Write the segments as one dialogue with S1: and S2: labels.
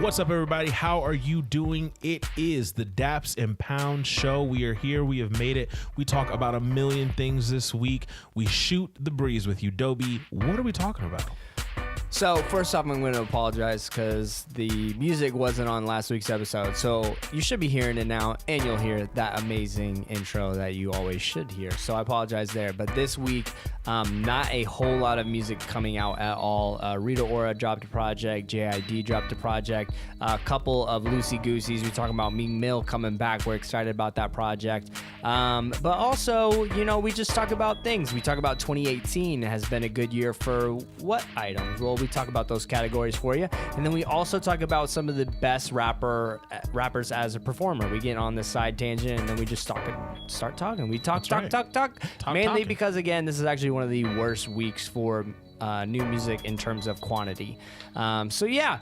S1: What's up, everybody? How are you doing? It is the Daps and Pound Show. We are here. We have made it. We talk about a million things this week. We shoot the breeze with you. Dobie, what are we talking about?
S2: So first off, I'm going to apologize because the music wasn't on last week's episode. So you should be hearing it now, and you'll hear that amazing intro that you always should hear. So I apologize there. But this week, not a whole lot of music coming out at all. Rita Ora dropped a project. J.I.D. dropped a project. A couple of loosie goosies. We're talking about Meek coming back. We're excited about that project. But also, you know, we just talk about things. We talk about 2018 has been a good year for what items? Well, we talk about those categories for you. And then we also talk about some of the best rappers as a performer. We get on this side tangent and then we just start talking. We talk. Mainly
S1: talking.
S2: because, again, this is actually one of the worst weeks for new music in terms of quantity. So, yeah,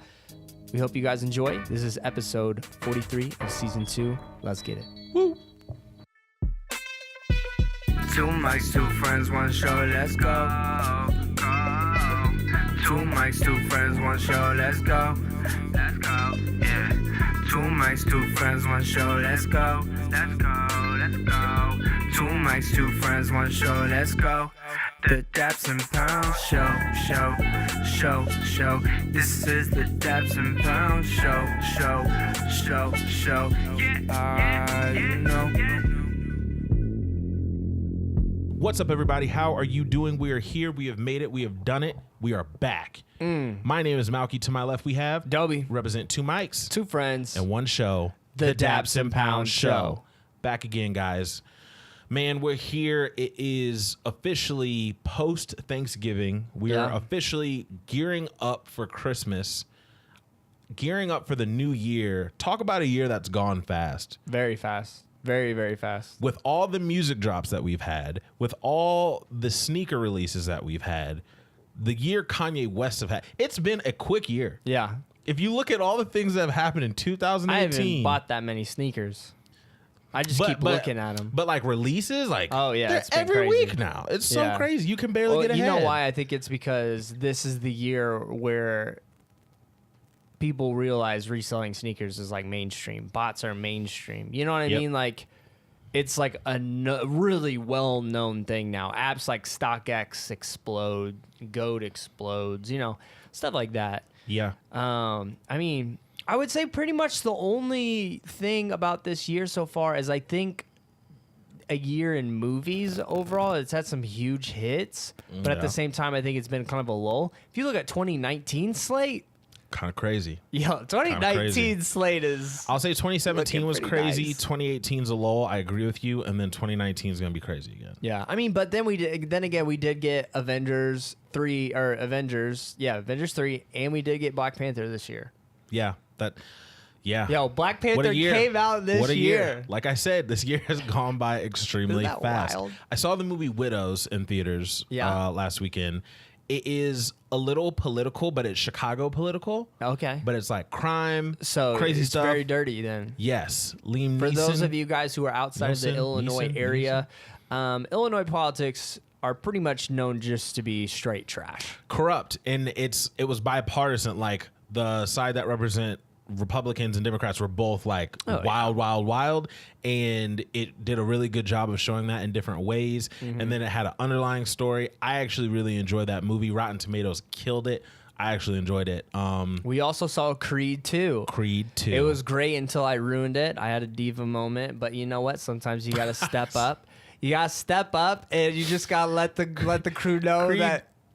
S2: we hope you guys enjoy. This is episode 43 of season 2. Let's get it.
S1: Woo!
S3: Two mics, two friends, one show, let's go. Two mics, two friends, one show, let's go. Let's go, yeah. Two mics, two friends, one show, let's go. Let's go, let's go. Two mics, two friends, one show, let's go. The Daps and Pound show. This is the Daps and Pound show. Yeah, you know.
S1: What's up, everybody? How are you doing? We are here. We have made it. We have done it. We are back. My name is Malky. To my left, we have
S2: Dobie.
S1: Represent two mics,
S2: Two friends.
S1: and one show.
S2: The Daps and Pound Show.
S1: Back again, guys. Man, we're here. It is officially post-Thanksgiving. We are officially gearing up for Christmas, gearing up for the new year. Talk about a year that's gone fast.
S2: Very fast. Very, very fast.
S1: With all the music drops that we've had, with all the sneaker releases that we've had, the year Kanye West have had, it's been a quick year.
S2: Yeah.
S1: If you look at all the things that have happened in 2018.
S2: I haven't bought that many sneakers. I just keep looking at them.
S1: But like releases, like,
S2: oh yeah,
S1: they're
S2: it's been
S1: every
S2: crazy.
S1: week now. It's so crazy. You can barely get ahead.
S2: You know why? I think it's because this is the year where people realize reselling sneakers is like mainstream. Bots are mainstream. You know what I mean? Like, it's like a really well-known thing now. Apps like StockX explode, Goat explodes, you know, stuff like that.
S1: Yeah.
S2: I mean, I would say pretty much the only thing about this year so far is I think a year in movies overall. It's had some huge hits, but at the same time, I think it's been kind of a lull. If you look at 2019 slate,
S1: kind of crazy.
S2: Yo, 2019 slate is...
S1: I'll say 2017 was crazy.
S2: Nice.
S1: 2018's a lull. I agree with you. And then 2019 is going to be crazy again.
S2: Yeah, I mean, but then we did get Avengers 3, Avengers 3, and we did get Black Panther this year.
S1: Yeah.
S2: Yo, Black Panther came out this year.
S1: Like I said, this year has gone by extremely
S2: Isn't that
S1: fast.
S2: wild?
S1: I saw the movie Widows in theaters last weekend. It is a little political, but it's Chicago political.
S2: Okay.
S1: But it's like crime,
S2: So
S1: crazy
S2: it's
S1: stuff.
S2: very dirty then.
S1: Yes. Liam Neeson.
S2: For those of you guys who are outside of the Illinois area, Illinois politics are pretty much known just to be straight trash.
S1: Corrupt. And it was bipartisan. Like the side that represent Republicans and Democrats were both like wild, and it did a really good job of showing that in different ways. And then it had an underlying story. I actually really enjoyed that movie. Rotten Tomatoes killed it. I actually enjoyed it.
S2: We also saw Creed 2. It was great until I ruined it. I had a diva moment, but you know what? Sometimes you got to step up. You got to step up, and you just got to let the crew know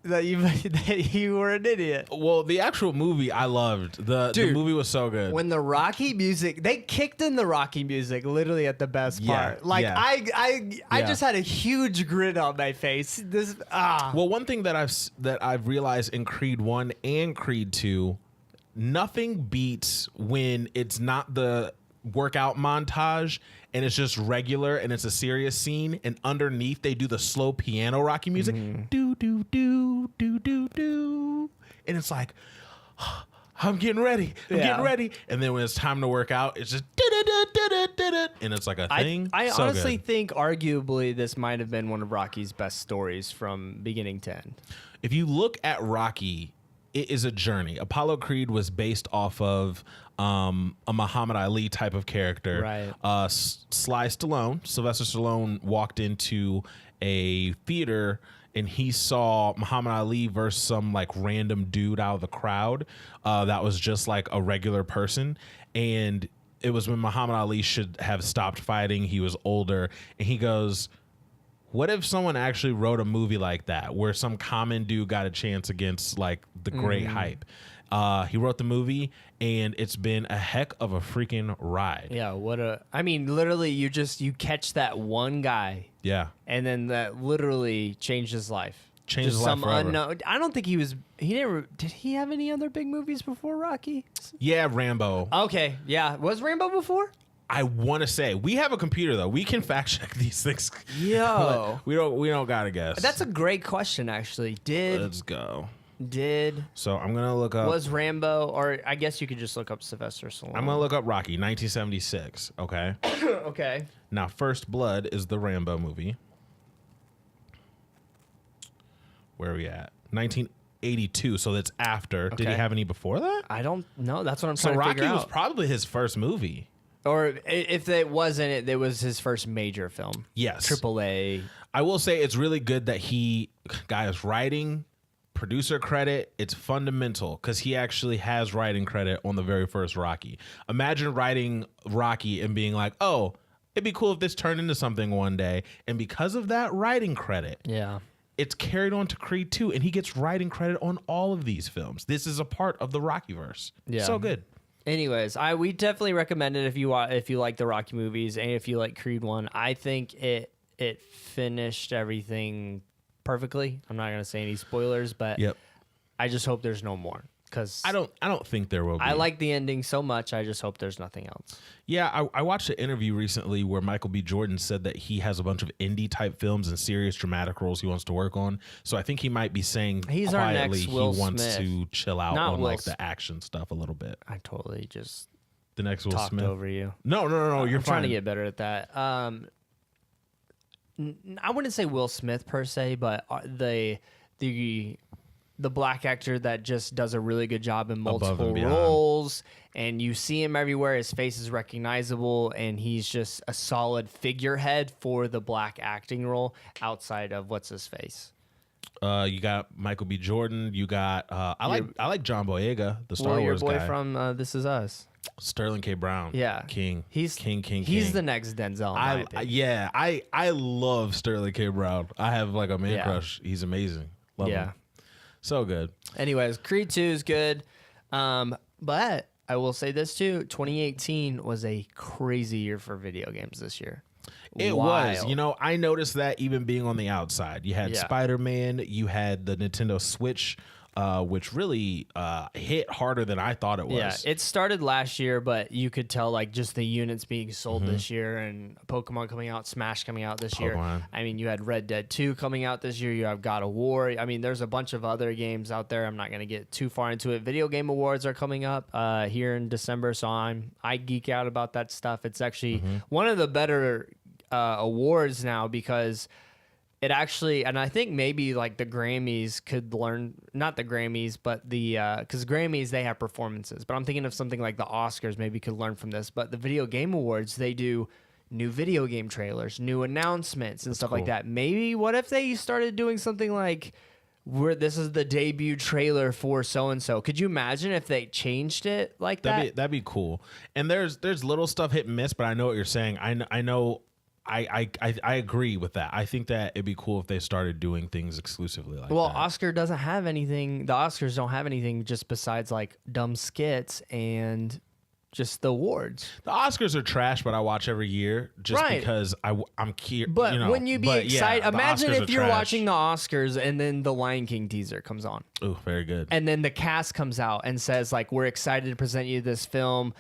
S2: that you were an idiot.
S1: Well, the actual movie I loved. The movie was so good.
S2: When the Rocky music, they kicked in the Rocky music literally at the best part. Like I just had a huge grin on my face.
S1: Well, one thing that I've realized in Creed 1 and Creed 2, nothing beats when it's not the workout montage and it's just regular and it's a serious scene, and underneath they do the slow piano Rocky music. Do do do do do do, and it's like, I'm getting ready. And then when it's time to work out, it's just and it's like a thing.
S2: I honestly think arguably this might have been one of Rocky's best stories from beginning to end.
S1: If you look at Rocky it is a journey. Apollo Creed was based off of a Muhammad Ali type of character.
S2: Right.
S1: Sylvester Stallone walked into a theater and he saw Muhammad Ali versus some like random dude out of the crowd that was just like a regular person. And it was when Muhammad Ali should have stopped fighting. He was older. And he goes, what if someone actually wrote a movie like that where some common dude got a chance against like the great hype? He wrote the movie and it's been a heck of a freaking ride.
S2: Yeah, I mean, literally you catch that one guy.
S1: Yeah.
S2: And then that literally changed his life.
S1: Changed his life forever.
S2: Unknown. I don't think did he have any other big movies before Rocky?
S1: Yeah, Rambo.
S2: Okay, yeah. Was Rambo before?
S1: I want to say we have a computer though. We can fact check these things.
S2: Yo.
S1: we don't gotta guess.
S2: That's a great question, actually.
S1: Let's go. So I'm gonna look up.
S2: Was Rambo, or I guess you could just look up Sylvester Stallone.
S1: I'm gonna look up Rocky, 1976. Okay.
S2: Okay.
S1: Now, First Blood is the Rambo movie. Where are we at? 1982. So that's after. Did he
S2: Okay.
S1: have any before that?
S2: I don't know. That's what I'm
S1: So
S2: trying to
S1: Rocky
S2: figure out.
S1: was probably his first movie.
S2: Or if it wasn't, it was his first major film.
S1: Yes.
S2: AAA.
S1: I will say it's really good that guys, writing, producer credit, it's fundamental because he actually has writing credit on the very first Rocky. Imagine writing Rocky and being like, oh, it'd be cool if this turned into something one day. And because of that writing credit,
S2: Yeah.
S1: it's carried on to Creed 2, and he gets writing credit on all of these films. This is a part of the Rockyverse.
S2: Yeah.
S1: So good.
S2: Anyways, we definitely recommend it if you like the Rocky movies and if you like Creed 1. I think it finished everything perfectly. I'm not gonna say any spoilers, but
S1: Yep.
S2: I just hope there's no more because
S1: I don't think there will be.
S2: I like the ending so much. I just hope there's nothing else.
S1: Yeah, I watched an interview recently where Michael B. Jordan said that he has a bunch of indie type films and serious dramatic roles he wants to work on. So I think he might be saying
S2: He's our
S1: quietly
S2: next
S1: he
S2: Will
S1: wants
S2: Smith.
S1: to chill out
S2: Not
S1: on
S2: Will
S1: like
S2: S-
S1: the action stuff a little bit.
S2: I totally just
S1: The next Will
S2: talked
S1: Smith.
S2: over you.
S1: No, you're
S2: I'm
S1: fine.
S2: trying to get better at that. I wouldn't say Will Smith per se, but the black actor that just does a really good job in multiple
S1: beyond.
S2: roles, and you see him everywhere. His face is recognizable, and he's just a solid figurehead for the black acting role outside of what's his face.
S1: You got Michael B. Jordan. You got I like John Boyega, the Star
S2: Your
S1: Wars
S2: boy
S1: guy.
S2: from This Is Us.
S1: Sterling K. Brown.
S2: Yeah,
S1: King.
S2: He's
S1: King.
S2: He's the next Denzel. In my opinion.
S1: I love Sterling K. Brown. I have like a man
S2: Yeah.
S1: crush. He's amazing. Love
S2: Yeah.
S1: him. So good.
S2: Anyways, Creed 2 is good. But I will say this too. 2018 was a crazy year for video games this year.
S1: It
S2: Wild.
S1: was. You know, I noticed that even being on the outside. You had
S2: Yeah.
S1: Spider-Man. You had the Nintendo Switch, which really hit harder than I thought it was.
S2: Yeah, it started last year, but you could tell like just the units being sold this year, and Pokemon coming out, Smash coming out this year.
S1: Pokemon.
S2: I mean, you had Red Dead 2 coming out this year. You have God of War. I mean, there's a bunch of other games out there. I'm not going to get too far into it. Video Game Awards are coming up here in December, so I geek out about that stuff. It's actually one of the better awards now because it actually, and I think maybe like the Grammys could learn, not the Grammys, but the, because Grammys, they have performances, but I'm thinking of something like the Oscars maybe could learn from this. But the Video Game Awards, they do new video game trailers, new announcements and stuff like that. Maybe what if they started doing something like, where this is the debut trailer for so-and-so. Could you imagine if they changed it like that?
S1: That'd be cool. And there's little stuff hit and miss, but I know what you're saying. I know. I agree with that. I think that it'd be cool if they started doing things exclusively like that.
S2: Well, Oscar doesn't have anything. The Oscars don't have anything just besides like dumb skits and just the awards.
S1: The Oscars are trash, but I watch every year just
S2: Right.
S1: because I'm curious.
S2: But
S1: you know,
S2: wouldn't you be
S1: but
S2: excited?
S1: Yeah, the
S2: Imagine
S1: Oscars
S2: if
S1: are
S2: you're
S1: trash.
S2: watching the Oscars and then the Lion King teaser comes on.
S1: Oh, very good.
S2: And then the cast comes out and says, like, we're excited to present you this film.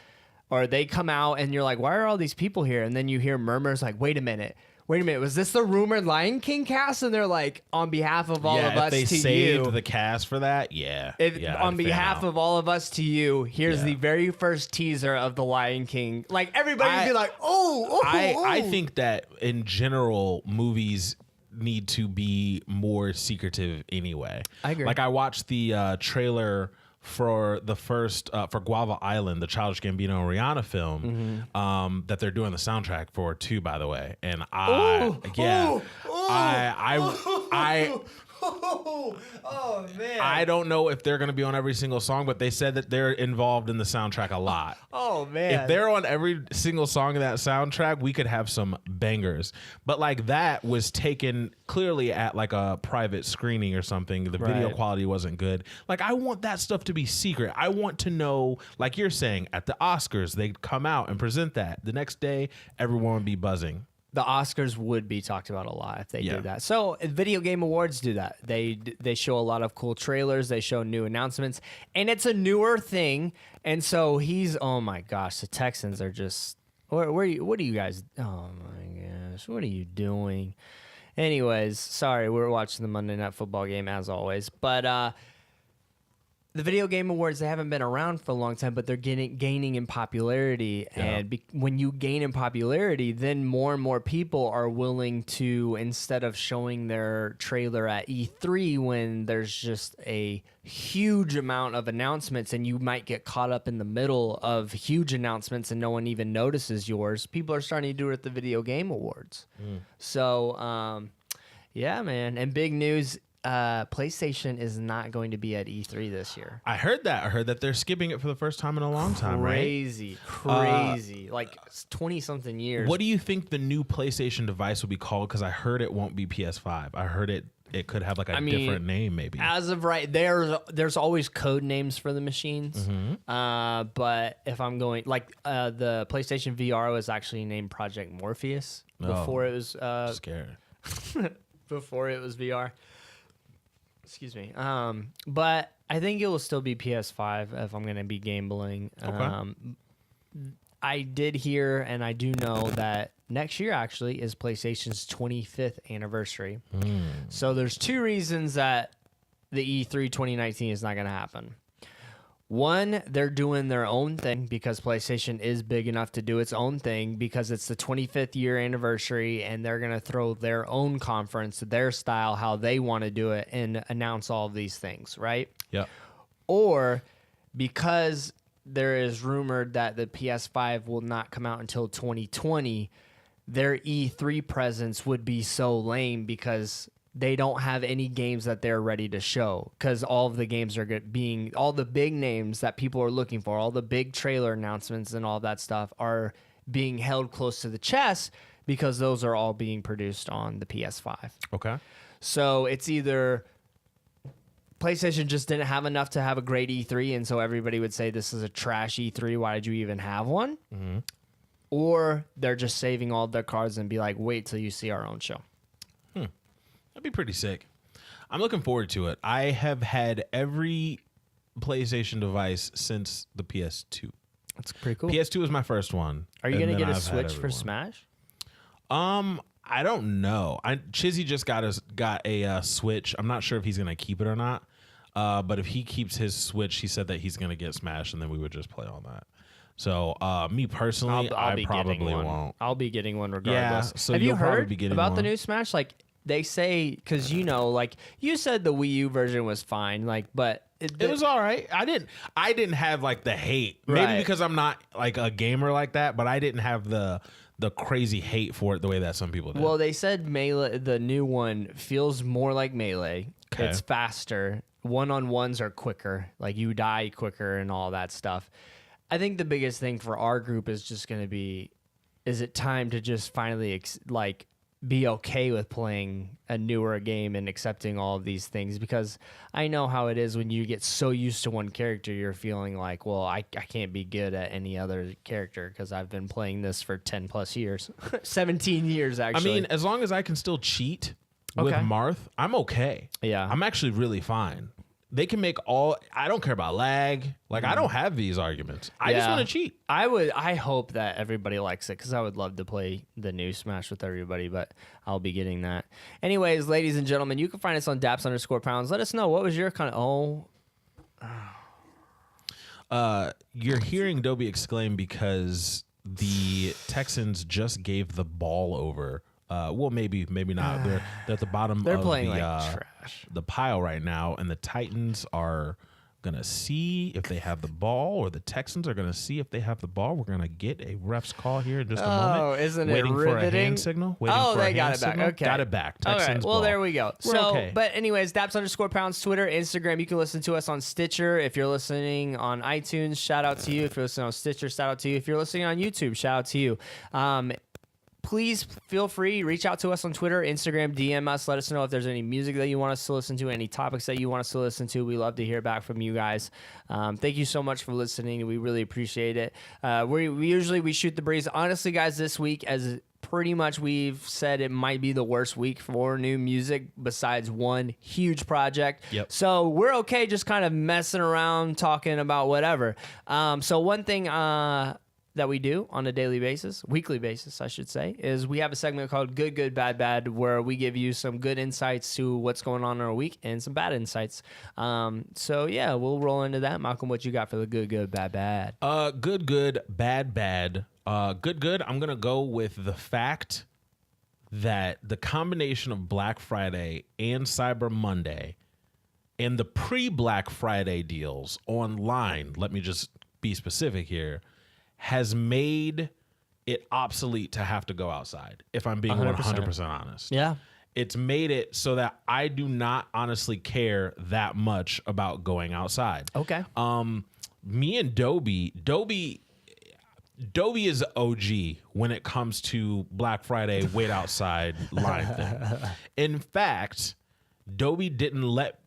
S2: Or they come out and you're like, why are all these people here? And then you hear murmurs like, wait a minute, was this the rumored Lion King cast? And they're like, on behalf of all of
S1: if
S2: us
S1: they
S2: to
S1: saved
S2: you.
S1: the cast for that,
S2: On
S1: I'd
S2: behalf
S1: fan out.
S2: of all of us to you, here's
S1: Yeah.
S2: the very first teaser of the Lion King. Like everybody would be like, oh,
S1: I think that in general, movies need to be more secretive anyway.
S2: I agree.
S1: Like I watched the trailer for the first for Guava Island, the Childish Gambino and Rihanna film, that they're doing the soundtrack for too, by the way. And I
S2: Oh man.
S1: I don't know if they're going to be on every single song, but they said that they're involved in the soundtrack a lot.
S2: Oh man.
S1: If they're on every single song of that soundtrack, we could have some bangers. But like that was taken clearly at like a private screening or something. The video quality wasn't good. Like I want that stuff to be secret. I want to know, like you're saying, at the Oscars, they'd come out and present that. The next day, everyone would be buzzing.
S2: The Oscars would be talked about a lot if they did that. So video game awards do that. They show a lot of cool trailers. They show new announcements, and it's a newer thing. And so oh my gosh, the Texans are just what are you guys? Oh my gosh, what are you doing? Anyways, sorry, we're watching the Monday Night Football game as always, but the video game awards, they haven't been around for a long time, but they're gaining in popularity. Yeah. And when you gain in popularity, then more and more people are willing to, instead of showing their trailer at E3 when there's just a huge amount of announcements and you might get caught up in the middle of huge announcements and no one even notices yours, people are starting to do it at the video game awards. So, yeah, man. And big news, PlayStation is not going to be at E3 this year.
S1: I heard that. I heard that they're skipping it for the first time in a long time,
S2: Crazy. Like 20-something years.
S1: What do you think the new PlayStation device will be called? Because I heard it won't be PS5. I heard it could have like a different name maybe.
S2: As of right, there's always code names for the machines. But if I'm going, like the PlayStation VR was actually named Project Morpheus before it was...
S1: scared.
S2: Before it was VR. Excuse me. But I think it will still be PS5 if I'm going to be gambling.
S1: Okay.
S2: I did hear and I do know that next year actually is PlayStation's 25th anniversary. So there's two reasons that the E3 2019 is not going to happen. One, they're doing their own thing because PlayStation is big enough to do its own thing because it's the 25th year anniversary and they're going to throw their own conference, their style, how they want to do it and announce all of these things, right?
S1: Yeah.
S2: Or because there is rumored that the PS5 will not come out until 2020, their E3 presence would be so lame because they don't have any games that they're ready to show because all of the games are being all the big names that people are looking for, all the big trailer announcements and all that stuff are being held close to the chest because those are all being produced on the PS5.
S1: Okay.
S2: So it's either PlayStation just didn't have enough to have a great E3, and so everybody would say this is a trash E3. Why did you even have one? Or they're just saving all their cards and be like, wait till you see our own show.
S1: That'd be pretty sick. I'm looking forward to it. I have had every PlayStation device since the PS2.
S2: That's pretty cool.
S1: PS2 was my first one.
S2: Are you going to get a
S1: I've
S2: Switch for Smash?
S1: I don't know. Chizzy just got a Switch. I'm not sure if he's going to keep it or not. But if he keeps his Switch, he said that he's going to get Smash, and then we would just play on that. So me personally, I probably won't.
S2: I'll be getting one regardless.
S1: Yeah, so
S2: have you heard about the
S1: one.
S2: new Smash? Like they say, because like you said, the Wii U version was fine. Like, but
S1: it was all right. I didn't have like the hate. Maybe because I'm not like a gamer like that, but I didn't have the crazy hate for it the way that some people did.
S2: Well, they said Melee, the new one, feels more like Melee. Okay. It's faster. One-on-ones are quicker. Like you die quicker and all that stuff. I think the biggest thing for our group is just going to be, is it time to just finally be okay with playing a newer game and accepting all of these things? Because I know how it is when you get so used to one character, you're feeling like, well, I can't be good at any other character because I've been playing this for 10 plus years, 17 years actually.
S1: I mean, as long as I can still cheat with Marth, I'm okay.
S2: Yeah.
S1: I'm actually really fine. They can make I don't care about lag. Like, I don't have these arguments. I just want to cheat.
S2: I hope that everybody likes it because I would love to play the new Smash with everybody, but I'll be getting that. Anyways, ladies and gentlemen, you can find us on Daps_pounds. Let us know, what was your kind of,
S1: You're hearing Dobie exclaim because the Texans just gave the ball over Well, maybe not. They're at the bottom
S2: They're
S1: of
S2: playing
S1: the
S2: like trash.
S1: the pile right now, and the Titans are gonna see if they have the ball, or the Texans are gonna see if they have the ball. We're gonna get a ref's call here in just a moment.
S2: Oh, isn't it
S1: waiting
S2: riveting?
S1: for a hand signal.
S2: They got it back. Okay,
S1: got it back.
S2: All
S1: Texans
S2: right. Well,
S1: ball.
S2: there we go.
S1: We're
S2: So,
S1: okay.
S2: but anyways, Daps_pounds, Twitter, Instagram. You can listen to us on Stitcher. If you're listening on iTunes, shout out to you. If you're listening on Stitcher, shout out to you. If you're listening on YouTube, shout out to you. Please feel free, reach out to us on Twitter, Instagram, DM us. Let us know if there's any music that you want us to listen to, any topics that you want us to listen to. We love to hear back from you guys. Thank you so much for listening. We really appreciate it. We usually shoot the breeze. Honestly, guys, this week, as pretty much we've said, it might be the worst week for new music besides one huge project.
S1: Yep.
S2: So we're okay just kind of messing around, talking about whatever. So one thing that we do on a daily basis, weekly basis, I should say, is we have a segment called Good, Good, Bad, Bad, where we give you some good insights to what's going on in our week and some bad insights. So yeah, we'll roll into that. Malcolm, what you got for the Good, Good, Bad, Bad?
S1: Good, good, bad, bad. Good, good. I'm gonna go with the fact that the combination of Black Friday and Cyber Monday and the pre-Black Friday deals online, let me just be specific here, has made it obsolete to have to go outside, if I'm being 100% honest.
S2: Yeah.
S1: It's made it so that I do not honestly care that much about going outside.
S2: Okay.
S1: Me and Dobie is OG when it comes to Black Friday wait outside line thing. In fact, Dobie didn't let...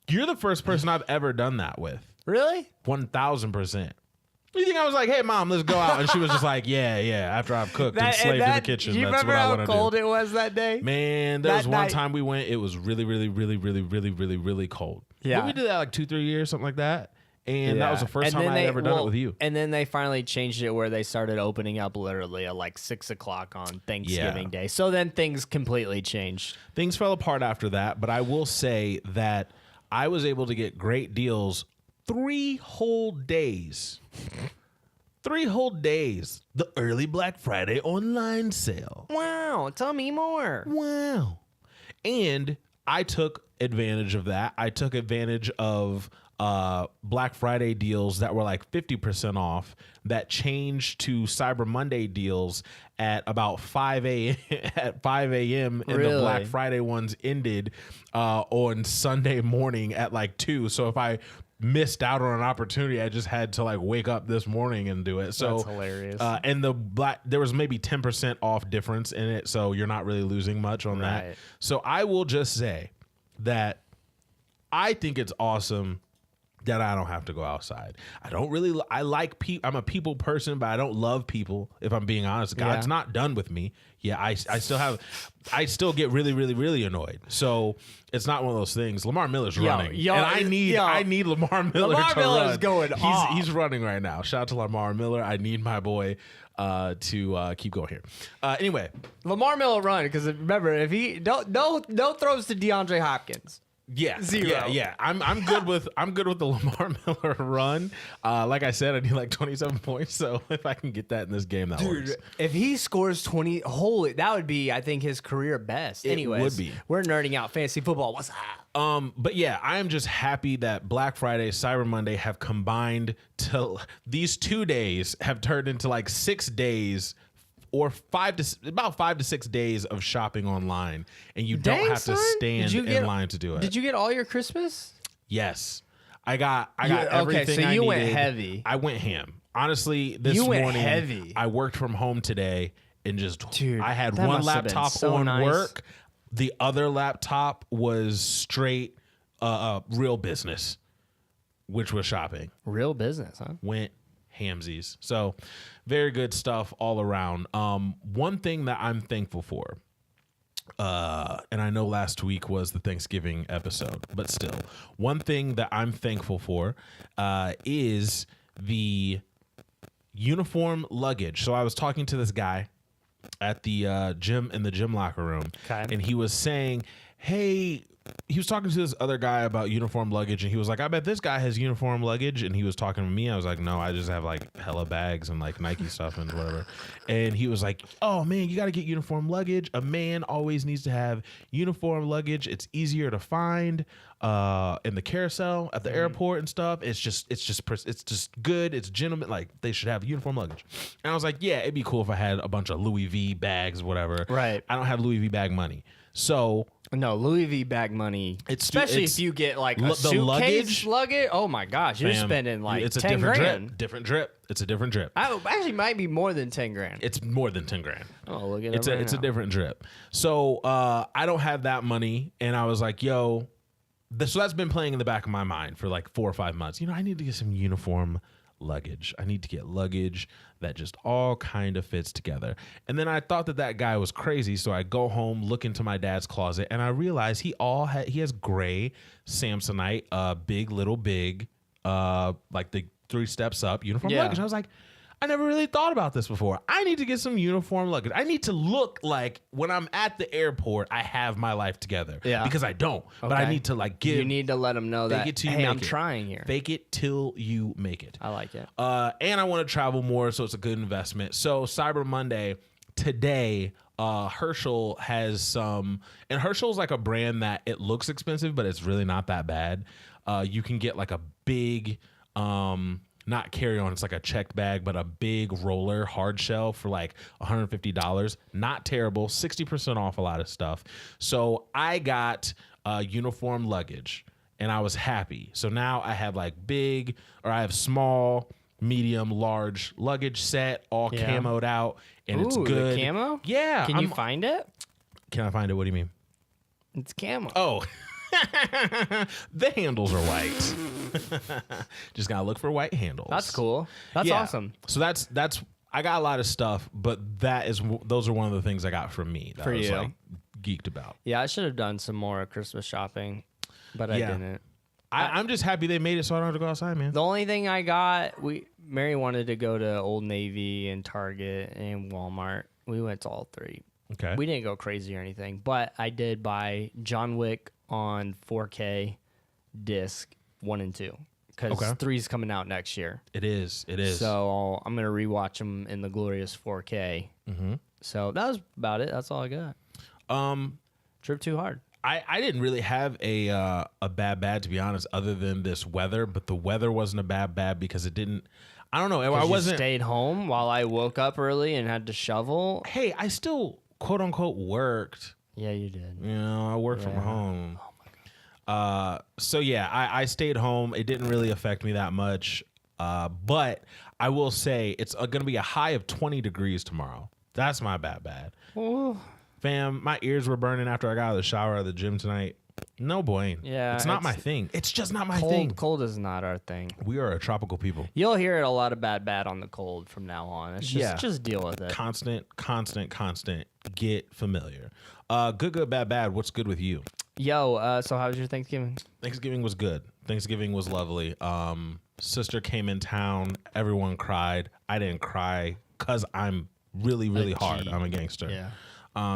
S1: you're the first person I've ever done that with.
S2: Really?
S1: 1,000%. You think I was like, hey, Mom, let's go out? And she was just like, yeah, after I've cooked and slaved in the kitchen.
S2: Do you
S1: That's
S2: remember
S1: what I want to
S2: how
S1: do.
S2: cold it was that day?
S1: Man, there
S2: That
S1: was one
S2: night-
S1: time we went, it was really, really, really, really, really, really, really cold.
S2: Yeah.
S1: We did that like 2-3 years, something like that. And that was the first time I had ever done it with you.
S2: And then they finally changed it where they started opening up literally at like 6 o'clock on Thanksgiving Day. So then things completely changed.
S1: Things fell apart after that, but I will say that I was able to get great deals 3 whole days. 3 whole days. The early Black Friday online sale.
S2: Wow. Tell me more.
S1: Wow. And I took advantage of that. I took advantage of Black Friday deals that were like 50% off that changed to Cyber Monday deals at about 5 a.m. at 5 a.m. and the Black Friday ones ended on Sunday morning at like 2. So if I missed out on an opportunity, I just had to like wake up this morning and do it. So
S2: that's hilarious.
S1: And there was maybe 10% off difference in it, so you're not really losing much on that. So I will just say that I think it's awesome that I don't have to go outside. I like people. I'm a people person, but I don't love people, if I'm being honest. God's not done with me. Yeah, I still get really, really, really annoyed. So it's not one of those things. Lamar Miller's running. And I need Lamar Miller
S2: Lamar
S1: to
S2: Miller's
S1: run.
S2: going off.
S1: He's running right now. Shout out to Lamar Miller. I need my boy to keep going here. Anyway.
S2: Lamar Miller run, because remember, if he no throws to DeAndre Hopkins.
S1: Yeah,
S2: 0.
S1: Yeah. I'm good with the Lamar Miller run. Like I said, I need like 27 points. So if I can get that in this game, that works.
S2: If he scores 20, holy, that would be, I think, his career best. Anyways,
S1: would be.
S2: We're nerding out fantasy football. What's up?
S1: But yeah, I am just happy that Black Friday, Cyber Monday have combined to these 2 days have turned into like 6 days. Or about 5 to 6 days of shopping online, and you don't have to stand in line to do it.
S2: Did you get all your Christmas?
S1: Yes, I got everything.
S2: Okay, so you went
S1: needed.
S2: heavy.
S1: I went ham. Honestly, this morning
S2: heavy.
S1: I worked from home today and I had
S2: that
S1: one
S2: must have been
S1: laptop
S2: so
S1: on
S2: nice.
S1: work. The other laptop was straight real business, which was shopping.
S2: Real business, huh?
S1: Went hamsies. So very good stuff all around. One thing that I'm thankful for, and I know last week was the Thanksgiving episode, but still, one thing that I'm thankful for is the uniform luggage. So I was talking to this guy at the gym, in the gym locker room, and he was saying, hey, he was talking to this other guy about uniform luggage, and he was like, I bet this guy has uniform luggage. And he was talking to me. I was like, no, I just have like hella bags and like Nike stuff and whatever. And he was like, oh man, you got to get uniform luggage. A man always needs to have uniform luggage. It's easier to find in the carousel at the airport and stuff. It's just good. It's gentlemen. Like they should have uniform luggage. And I was like, yeah, it'd be cool if I had a bunch of Louis V bags, whatever.
S2: Right.
S1: I don't have Louis V bag money. So
S2: no, Louis V bag money, especially if you get like a suitcase luggage. Oh my gosh, you're spending like
S1: it's
S2: 10 grand.
S1: Different drip. It's a different drip.
S2: Actually, might be more than 10 grand.
S1: It's more than 10 grand.
S2: Oh, look at it.
S1: It's a different drip. So I don't have that money, and I was like, yo, so that's been playing in the back of my mind for like 4 or 5 months. You know, I need to get some uniform luggage. I need to get luggage that just all kind of fits together. And then I thought that guy was crazy, so I go home, look into my dad's closet, and I realize he has gray Samsonite, big, little, big, like the 3 steps up uniform luggage. I was like, I never really thought about this before. I need to get some uniform luggage. I need to look like when I'm at the airport, I have my life together. Yeah. Because I don't. Okay. But I need to like give.
S2: You need to let them know that, hey, I'm trying here.
S1: Fake it till you make it.
S2: I like it.
S1: And I want to travel more, so it's a good investment. So Cyber Monday, today, Herschel has some, and Herschel's like a brand that it looks expensive, but it's really not that bad. You can get like a big, not carry-on, it's like a checked bag, but a big roller hard shell for like $150. Not terrible, 60% off a lot of stuff. So I got uniform luggage, and I was happy. So now I have like big, or I have small, medium, large luggage set, all camoed out, and it's good.
S2: The camo?
S1: Yeah.
S2: Can you find it?
S1: Can I find it? What do you mean?
S2: It's camo.
S1: Oh. The handles are white. Just gotta look for white handles.
S2: That's cool. That's awesome.
S1: So that's I got a lot of stuff, but those are one of the things I got from me that I was like geeked about.
S2: Yeah, I should have done some more Christmas shopping, but I didn't.
S1: I'm just happy they made it so I don't have to go outside, man.
S2: The only thing I got, Mary wanted to go to Old Navy and Target and Walmart. We went to all 3.
S1: Okay.
S2: We didn't go crazy or anything, but I did buy John Wick on 4K disc 1 and 2 because 3's coming out next year.
S1: It is.
S2: So I'm gonna rewatch them in the glorious 4K. Mm-hmm. So that was about it. That's all I got. Trip too hard.
S1: I didn't really have a bad to be honest, other than this weather. But the weather wasn't a bad because it didn't. I don't know. I wasn't
S2: stayed home while I woke up early and had to shovel.
S1: Hey, I still quote unquote worked.
S2: Yeah, you did.
S1: You know, I worked from home. Oh my God. So yeah, I stayed home. It didn't really affect me that much. But I will say it's going to be a high of 20 degrees tomorrow. That's my bad.
S2: Ooh.
S1: Fam, my ears were burning after I got out of the shower at the gym tonight. No boy.
S2: Yeah.
S1: It's not my thing. It's just not my thing.
S2: Cold is not our thing.
S1: We are a tropical people.
S2: You'll hear it a lot of bad on the cold from now on. It's just deal with it.
S1: Constant. Get familiar. Good, bad. What's good with you?
S2: Yo, so how was your Thanksgiving?
S1: Thanksgiving was good. Thanksgiving was lovely. Sister came in town. Everyone cried. I didn't cry because I'm really hard. I'm a gangster.
S2: Yeah.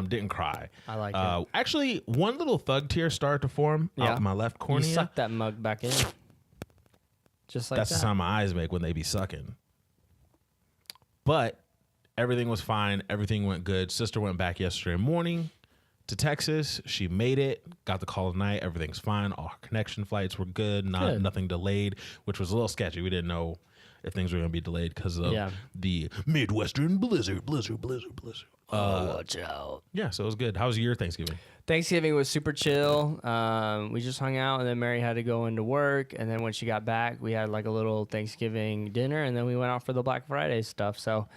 S1: Didn't cry.
S2: I like it.
S1: Actually, one little thug tear started to form out my left cornea.
S2: You sucked that mug back in. Just like
S1: That's the sound my eyes make when they be sucking. But everything was fine. Everything went good. Sister went back yesterday morning to Texas. She made it. Got the call tonight. Everything's fine. All her connection flights were good. Nothing delayed, which was a little sketchy. We didn't know if things were going to be delayed because of the Midwestern blizzard.
S2: Watch out.
S1: Yeah, so it was good. How was your Thanksgiving?
S2: Thanksgiving was super chill. We just hung out, and then Mary had to go into work. And then when she got back, we had like a little Thanksgiving dinner, and then we went out for the Black Friday stuff. So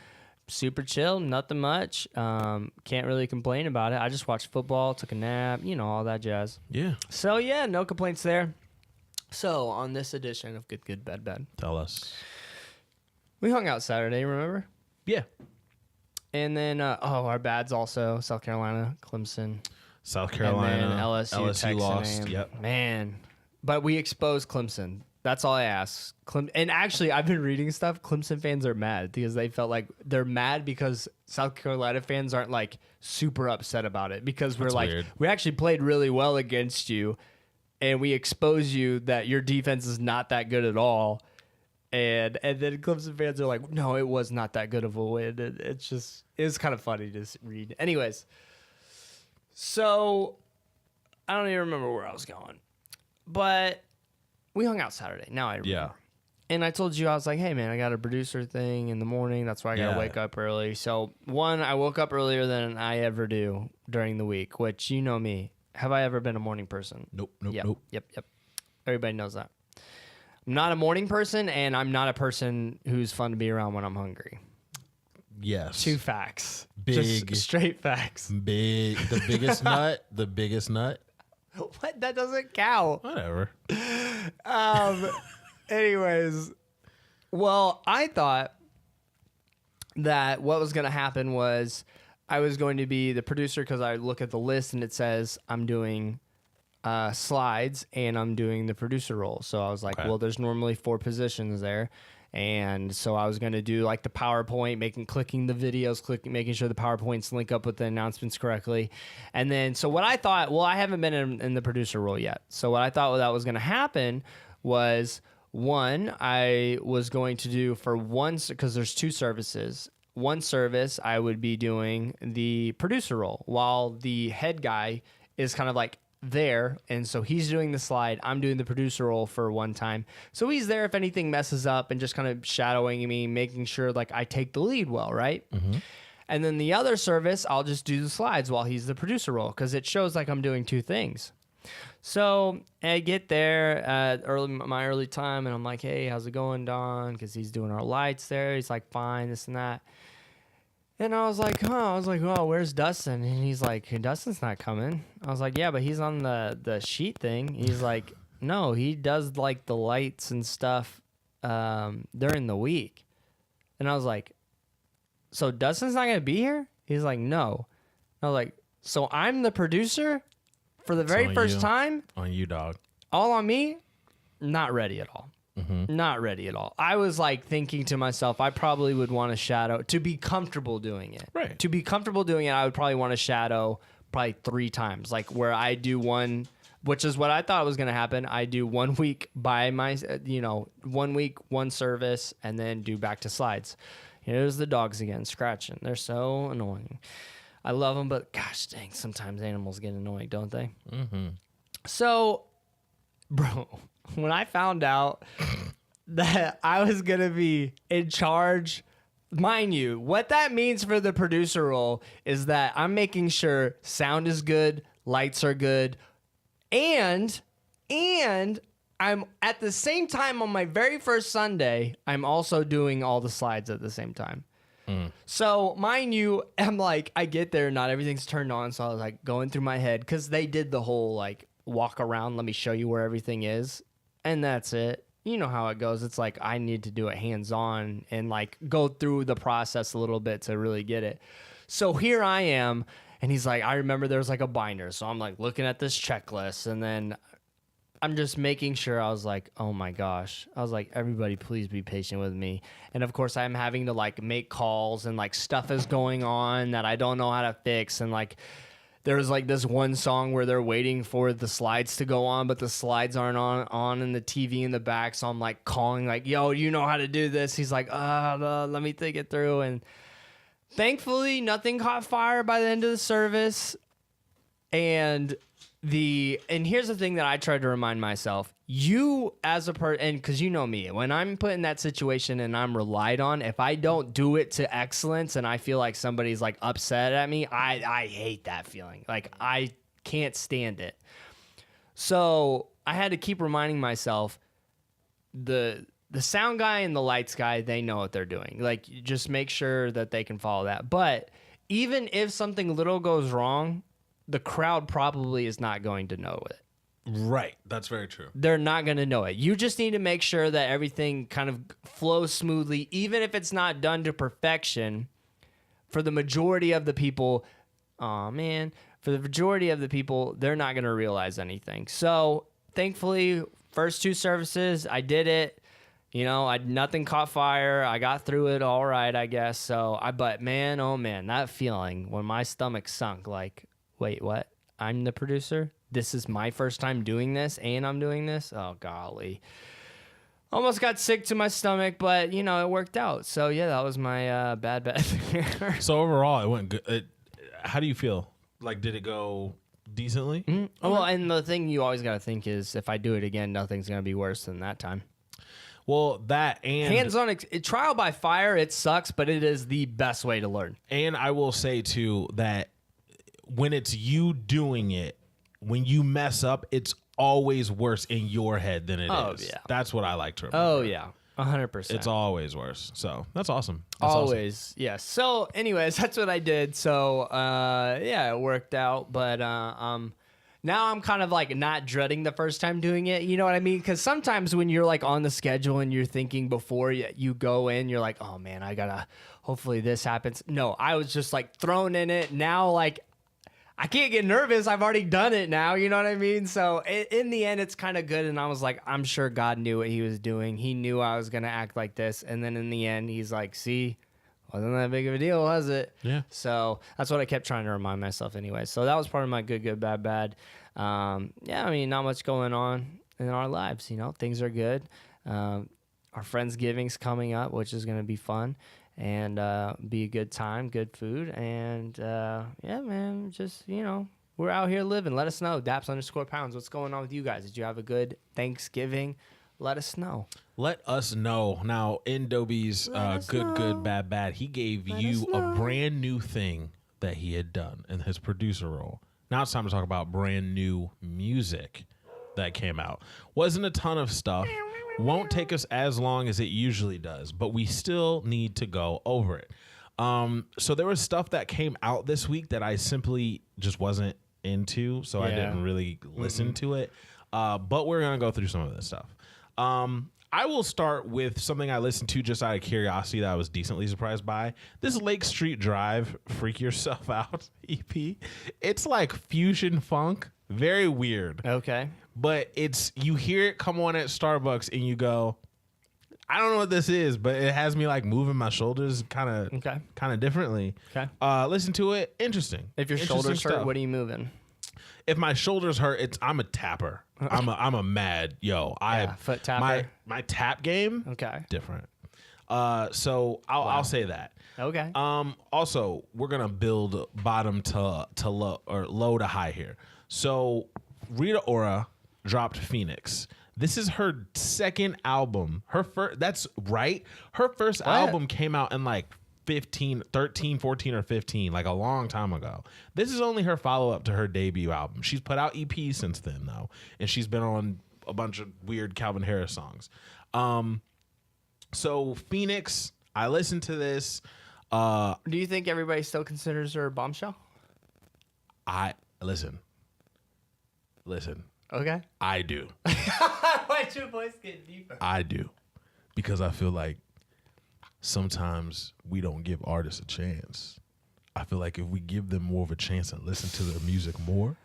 S2: super chill, nothing much. Can't really complain about it. I just watched football, took a nap, all that jazz.
S1: Yeah.
S2: So yeah, no complaints there. So on this edition of Good, Bad,
S1: Tell us.
S2: we hung out Saturday, remember?
S1: Yeah.
S2: And then, our bads also, South Carolina, Clemson.
S1: South Carolina.
S2: And then LSU
S1: Texas
S2: lost.
S1: A&M.
S2: Yep. Man. But we exposed Clemson. That's all I ask. And actually, I've been reading stuff. Clemson fans are mad because they felt like they're mad because South Carolina fans aren't like super upset about it because we're like,
S1: weird.
S2: we actually played really well against you and we expose you that your defense is not that good at all. And then Clemson fans are like, no, it was not that good of a win. It's kind of funny to read. Anyways, so I don't even remember where I was going, but we hung out Saturday. Now I remember.
S1: Yeah.
S2: And I told you, I was like, hey, man, I got a producer thing in the morning. That's why I got to wake up early. So, one, I woke up earlier than I ever do during the week, which you know me. Have I ever been a morning person?
S1: Nope.
S2: Yep. Everybody knows that. I'm not a morning person, and I'm not a person who's fun to be around when I'm hungry.
S1: Yes.
S2: 2 facts.
S1: Big.
S2: Just straight facts.
S1: Big. The biggest nut. The biggest nut.
S2: What? That doesn't count.
S1: Whatever.
S2: Anyways, well, I thought that what was going to happen was I was going to be the producer because I look at the list and it says I'm doing slides and I'm doing the producer role. So I was like, well, there's normally 4 positions there. And so I was going to do like the PowerPoint, clicking the videos, making sure the PowerPoints link up with the announcements correctly. And then, so what I thought, well, I haven't been in the producer role yet. So what I thought that was going to happen was, one, I was going to do for one, because there's 2 services. One service, I would be doing the producer role while the head guy is kind of like there, and so he's doing the slide, I'm doing the producer role for one time, so he's there if anything messes up and just kind of shadowing me, making sure like I take the lead well, right? And then the other service, I'll just do the slides while he's the producer role because it shows like I'm doing 2 things. So I get there at my early time and I'm like, hey, how's it going, Don? Because he's doing our lights there. He's like, fine, this and that. And I was like, well, where's Dustin? And he's like, hey, Dustin's not coming. I was like, yeah, but he's on the sheet thing. He's like, no, he does like the lights and stuff during the week. And I was like, so Dustin's not going to be here? He's like, no. I was like, so I'm the producer for the very first time?
S1: On you, dog.
S2: All on me? Not ready at all. Not ready at all. I was like thinking to myself, I probably would want to shadow to be comfortable doing it.
S1: Right.
S2: To be comfortable doing it, I would probably want to shadow probably 3 times, like where I do one, which is what I thought was going to happen. I do 1 week by my, 1 week, 1 service, and then do back to slides. Here's the dogs again, scratching. They're so annoying. I love them, but gosh dang, sometimes animals get annoying, don't they? So, bro, when I found out that I was going to be in charge, mind you, what that means for the producer role is that I'm making sure sound is good, lights are good, and I'm at the same time on my very first Sunday, I'm also doing all the slides at the same time. So, mind you, I'm like, I get there, not everything's turned on. So I was like going through my head because they did the whole like walk around, let me show you where everything is. And that's it. You know how it goes. It's like I need to do it hands on and like go through the process a little bit to really get it. So here I am. And he's like, I remember there was like a binder. So I'm like looking at this checklist and then I'm just making sure. I was like, oh my gosh. I was like, everybody, please be patient with me. And of course, I'm having to like make calls and like stuff is going on that I don't know how to fix. And like, there's like this one song where they're waiting for the slides to go on, but the slides aren't on in the TV in the back. So I'm like calling like, yo, you know how to do this? He's like, let me think it through. And thankfully, nothing caught fire by the end of the service. And here's the thing that I tried to remind myself, you as a person, and because you know me, when I'm put in that situation and I'm relied on, if I don't do it to excellence and I feel like somebody's like upset at me, I hate that feeling. Like I can't stand it. So I had to keep reminding myself, the sound guy and the lights guy, they know what they're doing. Like you just make sure that they can follow that. But even if something little goes wrong, the crowd probably is not going to know it.
S1: Right. That's very true.
S2: They're not going to know it. You just need to make sure that everything kind of flows smoothly, even if it's not done to perfection. For the majority of the people, for the majority of the people, they're not going to realize anything. So thankfully, first 2 services, I did it. You know, nothing caught fire. I got through it all right, I guess. But man, oh man, that feeling when my stomach sunk, like, wait, what? I'm the producer? This is my first time doing this, and I'm doing this? Oh, golly. Almost got sick to my stomach, but, you know, it worked out. So, yeah, that was my bad.
S1: So, overall, it went good. How do you feel? Like, did it go decently?
S2: Mm-hmm. Okay. Well, and the thing you always got to think is if I do it again, nothing's going to be worse than that time.
S1: Well, that and
S2: hands-on trial by fire, it sucks, but it is the best way to learn.
S1: And I will say too that when it's you doing it, when you mess up, it's always worse in your head than it is. Oh yeah, that's what I like to remember.
S2: Oh yeah, 100%.
S1: It's always worse. So that's awesome.
S2: Always,
S1: awesome.
S2: Yes. So, anyways, that's what I did. So, yeah, it worked out, but now I'm kind of like not dreading the first time doing it. You know what I mean? Because sometimes when you're like on the schedule and you're thinking before you go in, you're like, oh man, hopefully this happens. No, I was just like thrown in it. Now, like, I can't get nervous. I've already done it now. You know what I mean? So in the end, it's kind of good. And I was like, I'm sure God knew what he was doing. He knew I was going to act like this. And then in the end, he's like, see, wasn't that big of a deal, was it?
S1: Yeah.
S2: So that's what I kept trying to remind myself anyway. So that was part of my good, bad. Yeah, I mean, not much going on in our lives. You know, things are good. Our Friendsgiving's coming up, which is going to be fun and be a good time, good food. And yeah, man, just, you know, we're out here living. Let us know. Daps_pounds. What's going on with you guys? Did you have a good Thanksgiving? Let us know.
S1: Let us know. Now, in Dobie's good, bad, he gave you a brand new thing that he had done in his producer role. Now it's time to talk about brand new music that came out. Wasn't a ton of stuff. Won't take us as long as it usually does, but we still need to go over it. So there was stuff that came out this week that I simply just wasn't into, so I didn't really listen to it. But we're going to go through some of this stuff. I will start with something I listened to just out of curiosity that I was decently surprised by. This Lake Street Drive Freak Yourself Out EP. It's like fusion funk. Very weird.
S2: Okay.
S1: But you hear it come on at Starbucks and you go, I don't know what this is, but it has me like moving my shoulders kind of differently.
S2: Okay.
S1: Listen to it. Interesting.
S2: If your shoulders hurt, what are you moving?
S1: If my shoulders hurt, I'm a tapper. I'm a mad
S2: foot tapper.
S1: My tap game.
S2: Okay.
S1: Different. So I'll say that.
S2: Okay.
S1: Also, we're gonna build bottom to low or low to high here. So Rita Ora dropped Phoenix. This is her second album. That's right. Her first album came out in like 13, 14, or 15, like a long time ago. This is only her follow-up to her debut album. She's put out EPs since then, though, and she's been on a bunch of weird Calvin Harris songs. So Phoenix, I listened to this.
S2: Do you think everybody still considers her a bombshell?
S1: Listen.
S2: Okay.
S1: I do.
S2: Why'd your voice get deeper?
S1: I do. Because I feel like sometimes we don't give artists a chance. I feel like if we give them more of a chance and listen to their music more,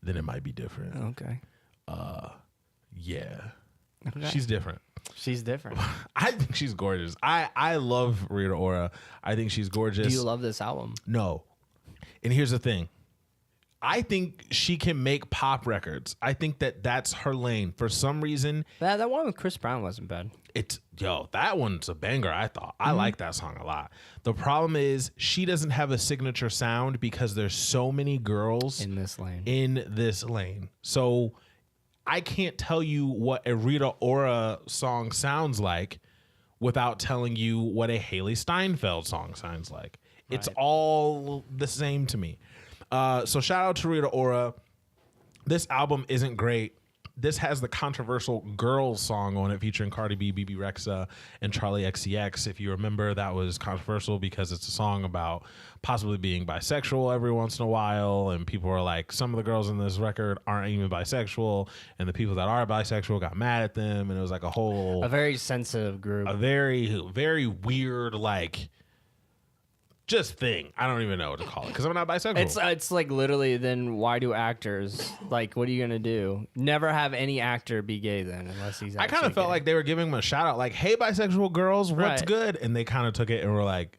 S1: then it might be different.
S2: Okay.
S1: Yeah.
S2: Okay.
S1: She's different.
S2: She's different.
S1: I think she's gorgeous. I love Rita Ora. I think she's gorgeous.
S2: Do you love this album?
S1: No. And here's the thing. I think she can make pop records. I think that's her lane. For some reason,
S2: that one with Chris Brown wasn't bad.
S1: That one's a banger, I thought. I like that song a lot. The problem is she doesn't have a signature sound because there's so many girls
S2: in this lane.
S1: So I can't tell you what a Rita Ora song sounds like without telling you what a Haley Steinfeld song sounds like. Right. It's all the same to me. So shout out to Rita Ora. This album isn't great. This has the controversial Girls song on it featuring Cardi B, BB Rexha, and Charlie XCX. If you remember, that was controversial because it's a song about possibly being bisexual every once in a while. And people were like, some of the girls in this record aren't even bisexual. And the people that are bisexual got mad at them. And it was like a very
S2: sensitive group.
S1: A very, very weird, like, just thing. I don't even know what to call it because I'm not bisexual.
S2: It's like literally. Then why do actors like? What are you gonna do? Never have any actor be gay then, unless he's.
S1: I kind of felt like they were giving him a shout out, like, "Hey, bisexual girls, what's good?" And they kind of took it and were like,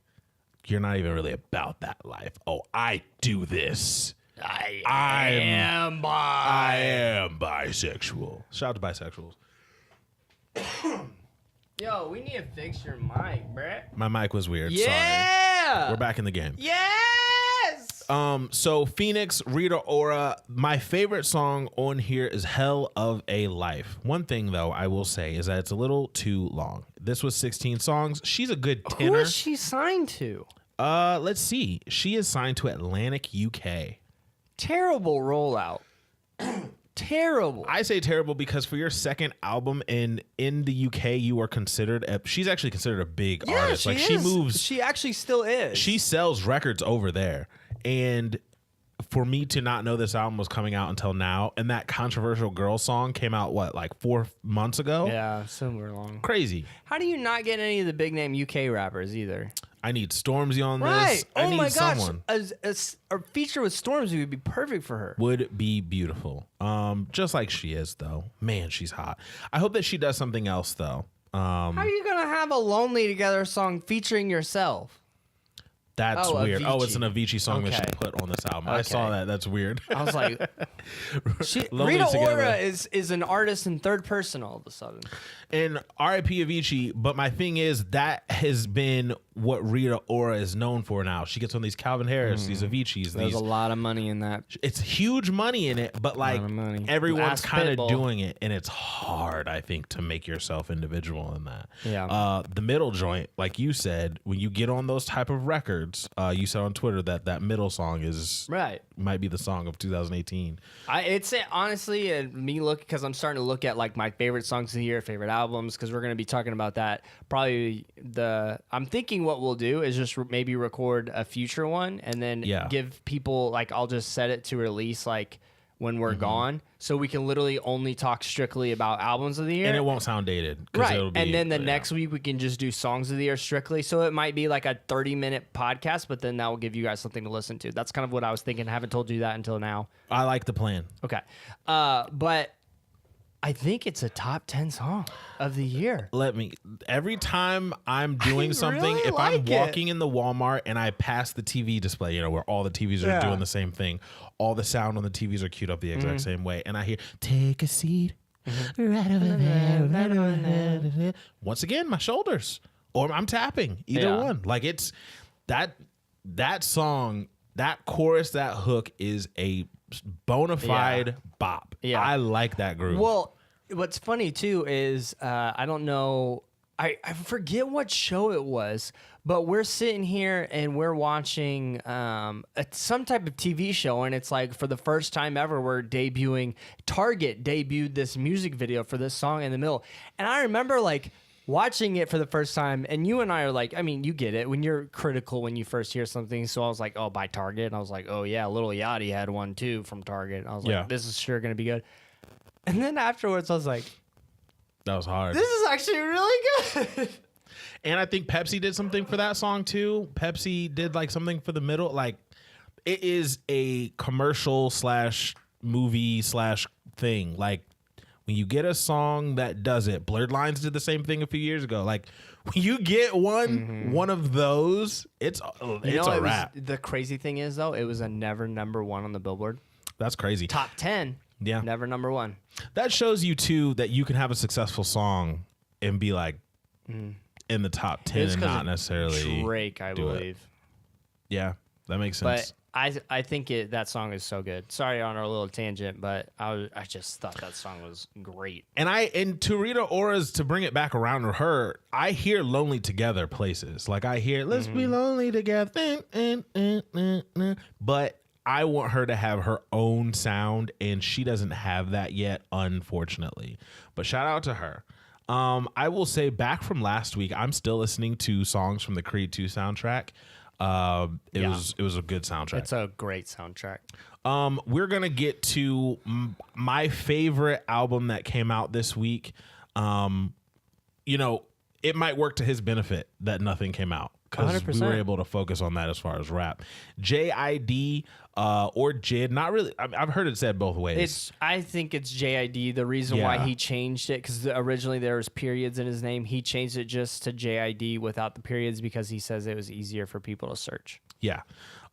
S1: "You're not even really about that life." Oh, I do this. I am bisexual. Shout out to bisexuals.
S2: Yo, we need to fix your mic, bruh.
S1: My mic was weird.
S2: Yeah.
S1: Sorry. We're back in the game.
S2: Yes.
S1: So Phoenix, Rita Ora. My favorite song on here is Hell of a Life. One thing though, I will say is that it's a little too long. This was 16 songs. She's a good tenor.
S2: Who is she signed to?
S1: Let's see. She is signed to Atlantic UK.
S2: Terrible rollout. Terrible.
S1: I say terrible because for your second album in the UK, you are considered she's actually considered a big artist. Like she moves.
S2: She actually still is.
S1: She sells records over there. And for me to not know this album was coming out until now, and that Controversial Girl song came out like 4 months ago?
S2: Yeah, somewhere long.
S1: Crazy.
S2: How do you not get any of the big name UK rappers either?
S1: I need Stormzy on this. I need someone.
S2: A feature with Stormzy would be perfect for her.
S1: Would be beautiful. Just like she is, though. Man, she's hot. I hope that she does something else, though.
S2: How are you gonna have a Lonely Together song featuring yourself?
S1: That's weird.
S2: Avicii.
S1: Oh, it's an Avicii song that she
S2: Okay.
S1: put on this album.
S2: Okay.
S1: I saw that. That's weird.
S2: I was like,
S1: Lonely
S2: Rita
S1: Together.
S2: Ora is an artist in third person all of a sudden.
S1: And R.I.P. Avicii, but my thing is that has been what Rita Ora is known for now. She gets on these Calvin Harris, these Aviciis.
S2: There's a lot of money in that.
S1: It's huge money in it, but like
S2: money.
S1: everyone's
S2: Ask
S1: kind of
S2: Pitbull.
S1: doing it, and it's hard, I think, to make yourself individual in that.
S2: Yeah.
S1: The middle joint, like you said, when you get on those type of records, you said on Twitter that middle song is
S2: Right.
S1: might be the song of 2018.
S2: It's honestly me because I'm starting to look at like my favorite songs of the year, favorite albums, because we're gonna be talking about that. Probably I'm thinking what we'll do is just maybe record a future one and then give people like I'll just set it to release like when we're gone, so we can literally only talk strictly about albums of the year,
S1: And it won't sound dated,
S2: right?
S1: It'll be,
S2: And then the next week we can just do songs of the year strictly. So it might be like a 30-minute podcast, but then that will give you guys something to listen to. That's kind of what I was thinking. I haven't told you that until now.
S1: I like the plan.
S2: Okay, but I think it's a top 10 song of the year.
S1: Every time I'm doing something,
S2: really
S1: if
S2: like
S1: I'm walking in the Walmart and I pass the TV display, where all the TVs are doing the same thing, all the sound on the TVs are queued up the exact same way, and I hear, take a seat right over there, right over there. Once again, my shoulders, or I'm tapping, either one. Like it's that song, that chorus, that hook is a bona fide bop.
S2: Yeah.
S1: I like that groove.
S2: Well, what's funny too is I don't know, I forget what show it was, but we're sitting here and we're watching some type of TV show, and it's like for the first time ever we're Target debuted this music video for this song in the middle, and I remember like watching it for the first time, and you and I are like, I mean, you get it when you're critical when you first hear something. So I was like, oh, by Target. And I was like, oh yeah, Lil Yachty had one too from Target. I was like, this is sure gonna be good. And then afterwards, I was like,
S1: that was hard.
S2: this is actually really good.
S1: And I think Pepsi did something for that song too. Pepsi did like something for the middle. Like it is a commercial / movie / thing. Like when you get a song that does it, Blurred Lines did the same thing a few years ago. Like when you get one of those, it's a wrap.
S2: The crazy thing is though, it was a never #1 on the Billboard.
S1: That's crazy.
S2: Top 10.
S1: Yeah.
S2: Never #1.
S1: That shows you too that you can have a successful song and be like in the top 10 and not necessarily
S2: Drake, I believe.
S1: Yeah, that makes sense.
S2: But I think that song is so good. Sorry on our little tangent, but I just thought that song was great.
S1: And to Rita Ora's, to bring it back around to her, I hear Lonely Together places. Like I hear let's be lonely together. But I want her to have her own sound, and she doesn't have that yet, unfortunately. But shout out to her. I will say back from last week, I'm still listening to songs from the Creed 2 soundtrack. It was a good soundtrack.
S2: It's a great soundtrack.
S1: We're gonna get to my favorite album that came out this week. it might work to his benefit that nothing came out because we
S2: 100%.
S1: were able to focus on that as far as rap. JID or JID, not really. I've heard it said both ways.
S2: I think it's JID. The reason why he changed it, because originally there was periods in his name. He changed it just to JID without the periods because he says it was easier for people to search.
S1: Yeah.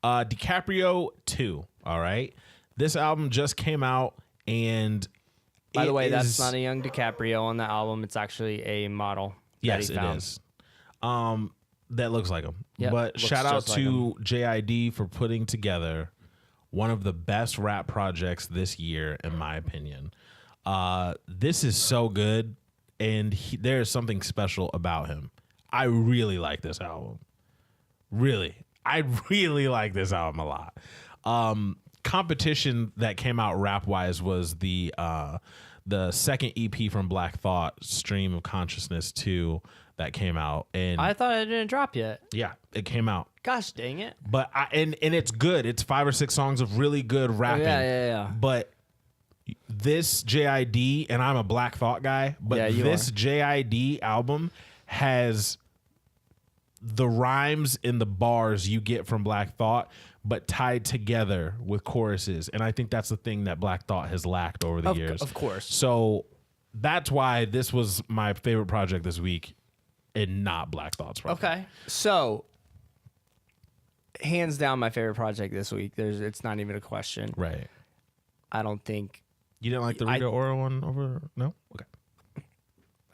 S1: DiCaprio 2. All right. This album just came out, and
S2: by the way, that's not a young DiCaprio on the album. It's actually a model.
S1: Yes, it is. That looks like him.
S2: Yep,
S1: but shout out
S2: like
S1: to JID for putting together one of the best rap projects this year, in my opinion. This is so good, and there is something special about him. I really like this album. Really. I really like this album a lot. Competition that came out rap-wise was the second EP from Black Thought, Stream of Consciousness 2, that came out. And
S2: I thought it didn't drop yet.
S1: yeah, it came out.
S2: Gosh dang it.
S1: But and it's good. It's 5 or 6 songs of really good rapping.
S2: Yeah.
S1: But this JID, and I'm a Black Thought guy, but this JID album has the rhymes and the bars you get from Black Thought, but tied together with choruses. And I think that's the thing that Black Thought has lacked over the years.
S2: Of course.
S1: So that's why this was my favorite project this week and not Black Thought's project.
S2: Okay. So, hands down, my favorite project this week. It's not even a question.
S1: Right.
S2: I don't think.
S1: You didn't like the Rita Ora one over? No? Okay.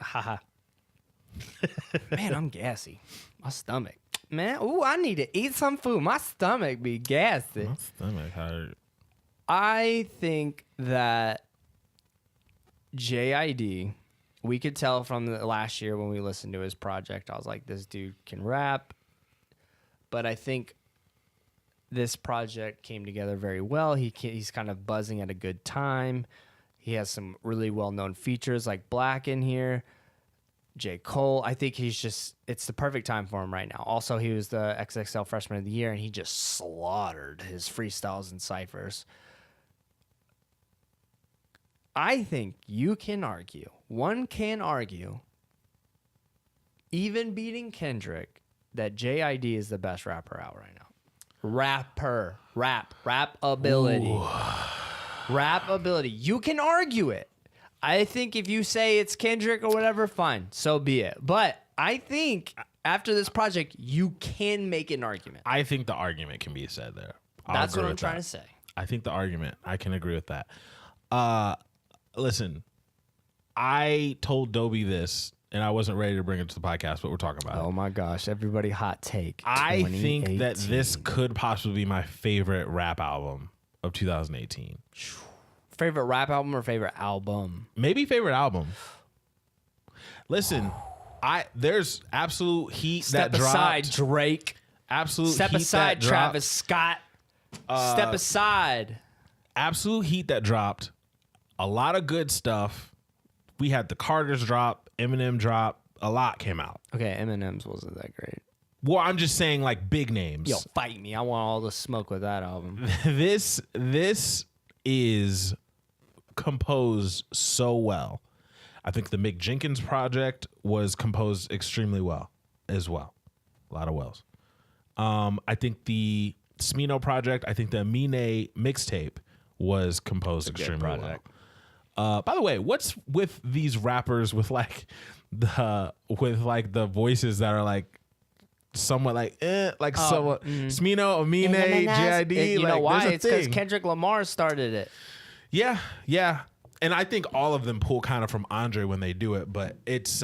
S2: Haha. Man, I'm gassy. My stomach. Man, ooh, I need to eat some food. My stomach be gassy.
S1: My stomach hurt.
S2: I think that JID, we could tell from the last year when we listened to his project, I was like, this dude can rap. But I think this project came together very well. He's kind of buzzing at a good time. He has some really well-known features like Black in here. J. Cole, I think it's the perfect time for him right now. Also, he was the XXL Freshman of the Year, and he just slaughtered his freestyles and ciphers. I think one can argue, even beating Kendrick, that JID is the best rapper out right now. Rap ability. Ooh. Rap ability. You can argue it. I think if you say it's Kendrick or whatever, fine, so be it. But I think after this project, you can make an argument.
S1: I think the argument can be said there.
S2: That's what I'm trying to say.
S1: I think the argument, I can agree with that. Listen, I told Dobie this, and I wasn't ready to bring it to the podcast, but we're talking about it.
S2: Oh my gosh, everybody hot take.
S1: I think that this could possibly be my favorite rap album of 2018.
S2: Favorite rap album or favorite album?
S1: Maybe favorite album. Listen, there's absolute heat that dropped.
S2: Step aside, Drake.
S1: Absolute
S2: Step
S1: heat
S2: aside,
S1: that
S2: Travis Scott. Step aside.
S1: Absolute heat that dropped. A lot of good stuff. We had the Carters drop, Eminem drop. A lot came out.
S2: Okay, Eminem's wasn't that great.
S1: Well, I'm just saying like big names.
S2: Yo, fight me. I want all the smoke with that album.
S1: This is composed so well. I think the Mick Jenkins project was composed extremely well as well. A lot of wells. I think the Smino project, I think the Amine mixtape was composed extremely well. By the way, what's with these rappers with like the voices that are like somewhat like somewhat Smino, Amine, JID?
S2: You know why? It's because
S1: thing.
S2: Kendrick Lamar started it.
S1: Yeah. And I think all of them pull kind of from Andre when they do it, but it's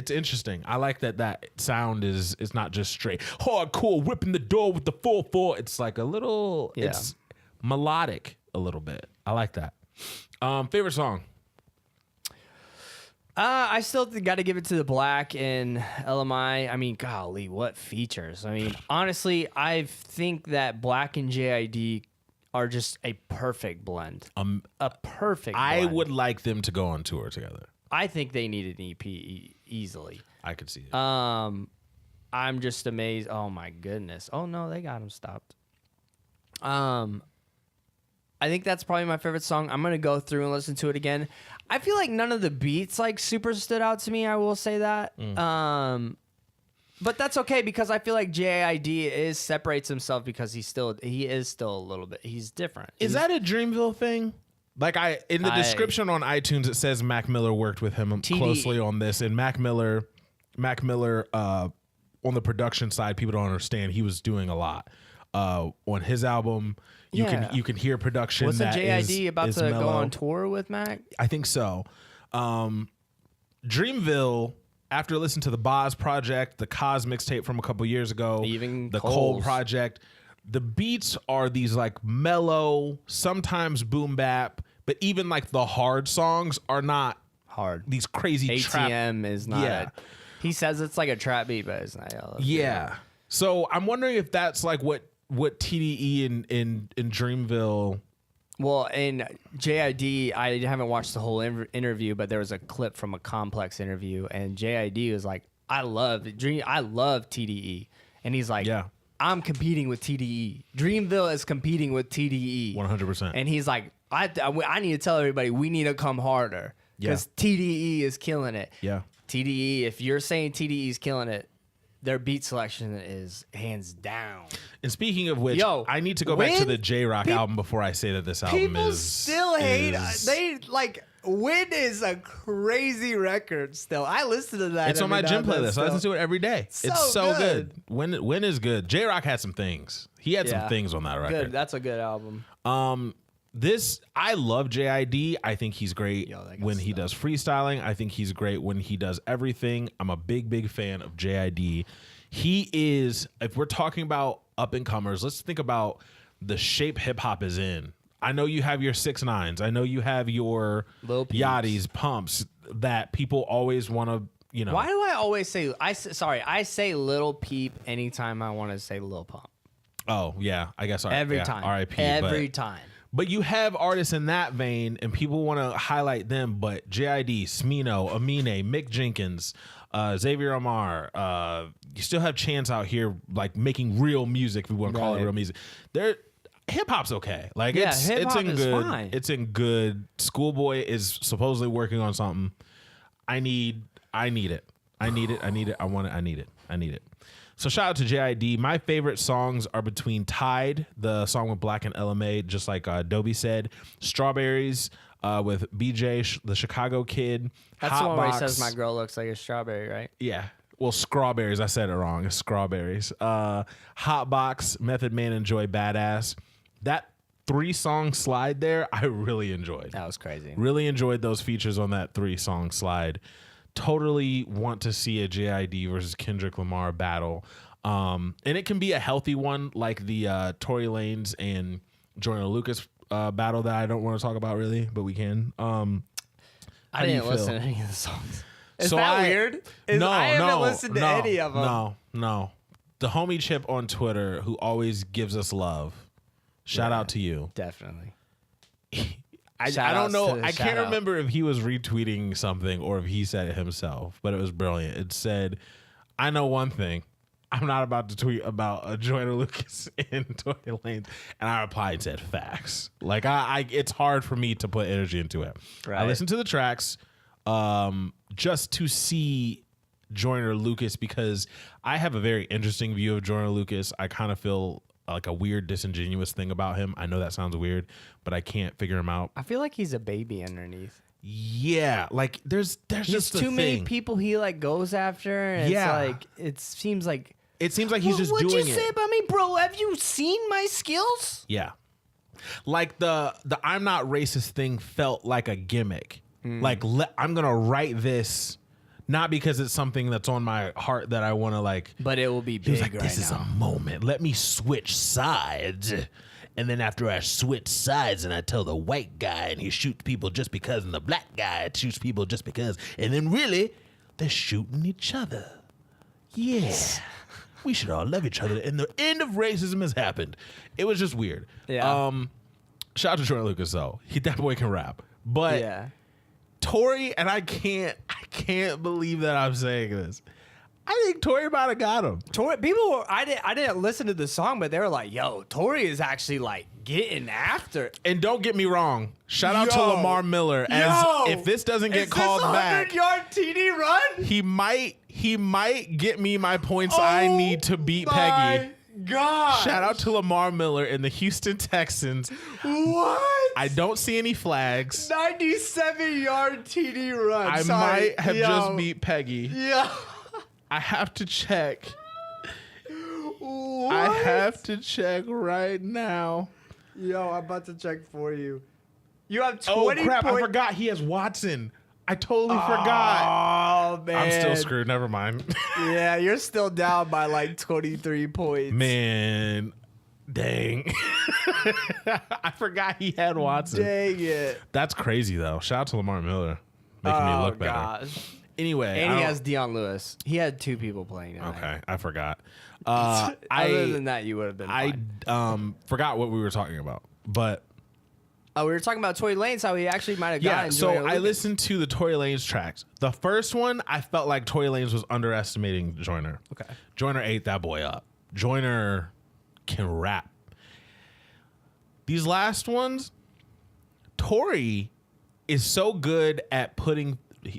S1: interesting. I like that sound is not just straight hardcore whipping the door with the 4/4. It's like a little it's melodic a little bit. I like that. Favorite song?
S2: I still got to give it to the Black and LMI. I mean, golly, what features? I mean, honestly, I think that Black and JID are just a perfect blend. A perfect blend.
S1: I would like them to go on tour together.
S2: I think they need an EP easily.
S1: I could see it.
S2: I'm just amazed. Oh my goodness. Oh no, they got him stopped. I think that's probably my favorite song. I'm gonna go through and listen to it again. I feel like none of the beats like super stood out to me. I will say that. But that's okay because I feel like JID separates himself because he is still a little bit. He's different.
S1: Is that a Dreamville thing? Like in the description on iTunes, it says Mac Miller worked with him closely on this, and Mac Miller, on the production side, people don't understand. He was doing a lot on his album. You can hear production.
S2: Wasn't JID about to
S1: mellow.
S2: go on tour with Mac?
S1: I think so. Dreamville. After listening to the Boz project, the Cos mixtape from a couple years ago,
S2: even
S1: the Cole project, the beats are these like mellow, sometimes boom bap, but even like the hard songs are not
S2: hard.
S1: These crazy
S2: ATM is not.
S1: Yeah.
S2: He says it's like a trap beat, but it's not.
S1: Yeah. So I'm wondering if that's like what TDE in Dreamville.
S2: Well, in JID, I haven't watched the whole interview, but there was a clip from a Complex interview, and JID was like, I love TDE. And he's like,
S1: yeah,
S2: I'm competing with TDE. Dreamville is competing with TDE.
S1: 100%.
S2: And he's like, I need to tell everybody we need to come harder because TDE is killing it.
S1: Yeah.
S2: TDE, if you're saying TDE is killing it, their beat selection is hands down.
S1: And speaking of which, I need to go back to the J-Rock album before I say that this album
S2: people still hate. They like Win is a crazy record. Still, I listen to that.
S1: It's on my gym playlist. I listen to it every day. It's so good. Win is good. J-Rock had some things. He had some things on that record.
S2: Good. That's a good album.
S1: I love JID. I think he's great when he does freestyling. I think he's great when he does everything. I'm a big fan of JID. He is, if we're talking about up and comers, let's think about the shape hip hop is in. I know you have your 6ix9ines. I know you have your Yachty's, Pumps that people always want to, you know.
S2: Why do I always say I say Lil Peep anytime I want to say Lil Pump?
S1: Oh yeah, I guess
S2: every time.
S1: R.I.P.
S2: Every time.
S1: But you have artists in that vein, and people want to highlight them. But JID, Smino, Amine, Mick Jenkins, Xavier Omar, you still have Chance out here, like making real music. If we want to call it real music, hip hop's okay. Like it's in good. Fine. It's in good. Schoolboy is supposedly working on something. I need it. I want it. I need it. So shout out to JID. My favorite songs are between Tide, the song with Black and LMA, just like Dobie said. Strawberries with BJ, the Chicago Kid.
S2: That's the one where he says my girl looks like a strawberry, right?
S1: Yeah. Well, Strawberries. I said it wrong. It's Strawberries. Hotbox, Method Man, and Joy Badass. That 3-song slide there, I really enjoyed.
S2: That was crazy.
S1: Really enjoyed those features on that 3-song slide. Totally want to see a JID versus Kendrick Lamar battle. And it can be a healthy one like the Tory Lanez and Joyner Lucas battle that I don't want to talk about really, but we can.
S2: I didn't listen to any of the songs. Is that weird? I haven't listened to any of them.
S1: No. The homie Chip on Twitter who always gives us love. Shout out to you.
S2: Definitely.
S1: I don't know. I can't remember if he was retweeting something or if he said it himself, but it was brilliant. It said, I know one thing. I'm not about to tweet about Joyner Lucas and Tory Lanez. And I replied and said, facts. Like, it's hard for me to put energy into it. Right. I listened to the tracks just to see Joyner Lucas because I have a very interesting view of Joyner Lucas. I kind of feel like a weird, disingenuous thing about him. I know that sounds weird, but I can't figure him out.
S2: I feel like he's a baby underneath.
S1: Yeah, like there's just
S2: too many people he like goes after. And it's like it seems like
S1: he's just doing it.
S2: What'd you say about me, bro? Have you seen my skills?
S1: Yeah, like the I'm not racist thing felt like a gimmick. Like I'm gonna write this. Not because it's something that's on my heart that I want to like.
S2: But it will be big.
S1: He was like, this is a moment. Let me switch sides. And then after I switch sides and I tell the white guy and he shoots people just because and the black guy shoots people just because. And then really, they're shooting each other. Yeah. We should all love each other. And the end of racism has happened. It was just weird.
S2: Yeah.
S1: Shout out to Joyner Lucas though. That boy can rap. But
S2: yeah.
S1: Tory, and I can't believe that I'm saying this. I think Tory might have got him.
S2: Tory, I didn't listen to the song, but they were like, "Yo, Tory is actually like getting after."
S1: And don't get me wrong, shout out to
S2: Yo.
S1: Lamar Miller. As
S2: Yo.
S1: if this doesn't get
S2: Is
S1: called
S2: this a
S1: back,
S2: 100-yard TD run?
S1: he might get me my points I need to beat Peggy.
S2: God!
S1: Shout out to Lamar Miller and the Houston Texans.
S2: What?
S1: I don't see any flags.
S2: 97-yard TD run.
S1: I
S2: Sorry.
S1: might have just beat Peggy.
S2: Yeah.
S1: I have to check.
S2: What?
S1: I have to check right now.
S2: Yo, I'm about to check for you. You have 20
S1: Oh crap! I
S2: points.
S1: forgot he has Watson. I totally forgot.
S2: Oh man,
S1: I'm still screwed. Never mind.
S2: Yeah, you're still down by like 23 points.
S1: Man, dang. I forgot he had Watson.
S2: Dang it.
S1: That's crazy though. Shout out to Lamar Miller, making me look better.
S2: Gosh.
S1: Anyway,
S2: And he has Deion Lewis. He had 2 people playing tonight.
S1: Okay, I forgot.
S2: Other than that, you would have been fine.
S1: Forgot what we were talking about, but
S2: We were talking about Tory Lanez, how he actually might have gotten.
S1: So I listened to the Tory Lanez tracks. The first one, I felt like Tory Lanez was underestimating Joyner.
S2: Okay.
S1: Joyner ate that boy up. Joyner can rap. These last ones, Tory is so good at putting.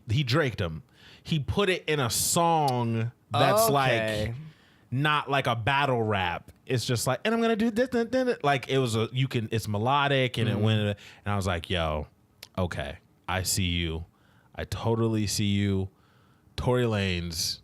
S1: He draked them. He put it in a song that's like not like a battle rap. It's just like, and I'm gonna do this. Like it was it's melodic and it went. And I was like, yo, okay, I see you. I totally see you. Tory Lanez,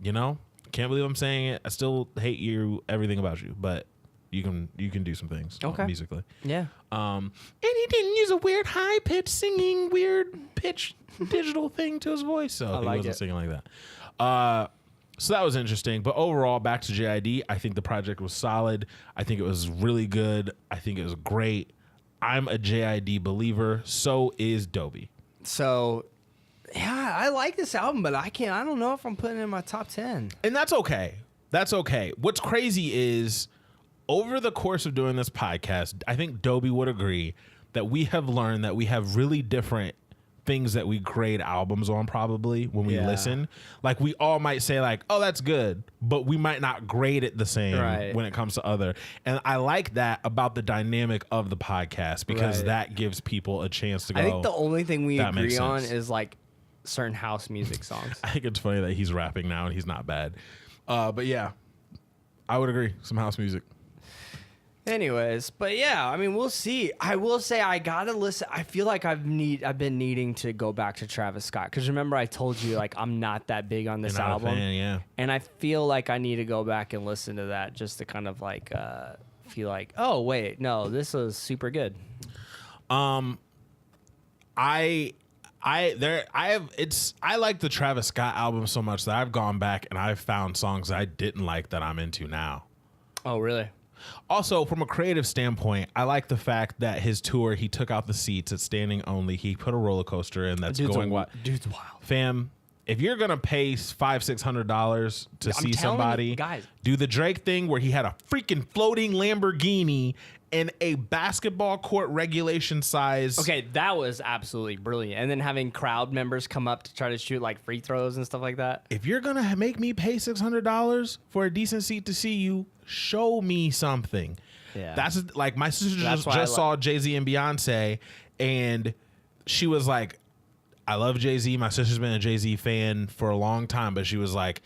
S1: you know, can't believe I'm saying it. I still hate everything about you, but you can do some things musically.
S2: Yeah.
S1: And he didn't use a weird high pitch singing, weird pitch digital thing to his voice, so he wasn't singing like that. So that was interesting. But overall, back to JID, I think the project was solid. I think it was really good. I think it was great. I'm a JID believer. So is Dobie.
S2: So, yeah, I like this album, but I don't know if I'm putting it in my top 10.
S1: And that's okay. That's okay. What's crazy is over the course of doing this podcast, I think Dobie would agree that we have learned that we have really different things that we grade albums on probably when we listen. Like we all might say like, oh, that's good, but we might not grade it the same when it comes to other. And I like that about the dynamic of the podcast because that gives people a chance to go.
S2: I think the only thing we
S1: that
S2: agree
S1: makes
S2: on
S1: sense.
S2: is like certain house music songs.
S1: I think it's funny that he's rapping now and he's not bad. But yeah, I would agree. Some house music.
S2: Anyways, but yeah, I mean, we'll see. I will say I gotta listen. I feel like I've been needing to go back to Travis Scott because remember I told you like I'm not that big on this
S1: You're not
S2: album,
S1: a fan, yeah. And
S2: I feel like I need to go back and listen to that just to kind of like feel like, oh wait, no, this was super good.
S1: I like the Travis Scott album so much that I've gone back and I've found songs I didn't like that I'm into now.
S2: Oh really?
S1: Also, from a creative standpoint, I like the fact that his tour, he took out the seats. It's standing only. He put a roller coaster in that's going wild.
S2: Dude's wild.
S1: Fam, if you're gonna pay $500-600 to see somebody,
S2: guys,
S1: do the Drake thing where he had a freaking floating Lamborghini in a basketball court regulation size.
S2: Okay, that was absolutely brilliant. And then having crowd members come up to try to shoot like free throws and stuff like that.
S1: If you're gonna make me pay $600 for a decent seat to see you, show me something.
S2: Yeah,
S1: that's like my sister just saw Jay-Z and Beyonce, and she was like, "I love Jay-Z. My sister's been a Jay-Z fan for a long time, but she was like,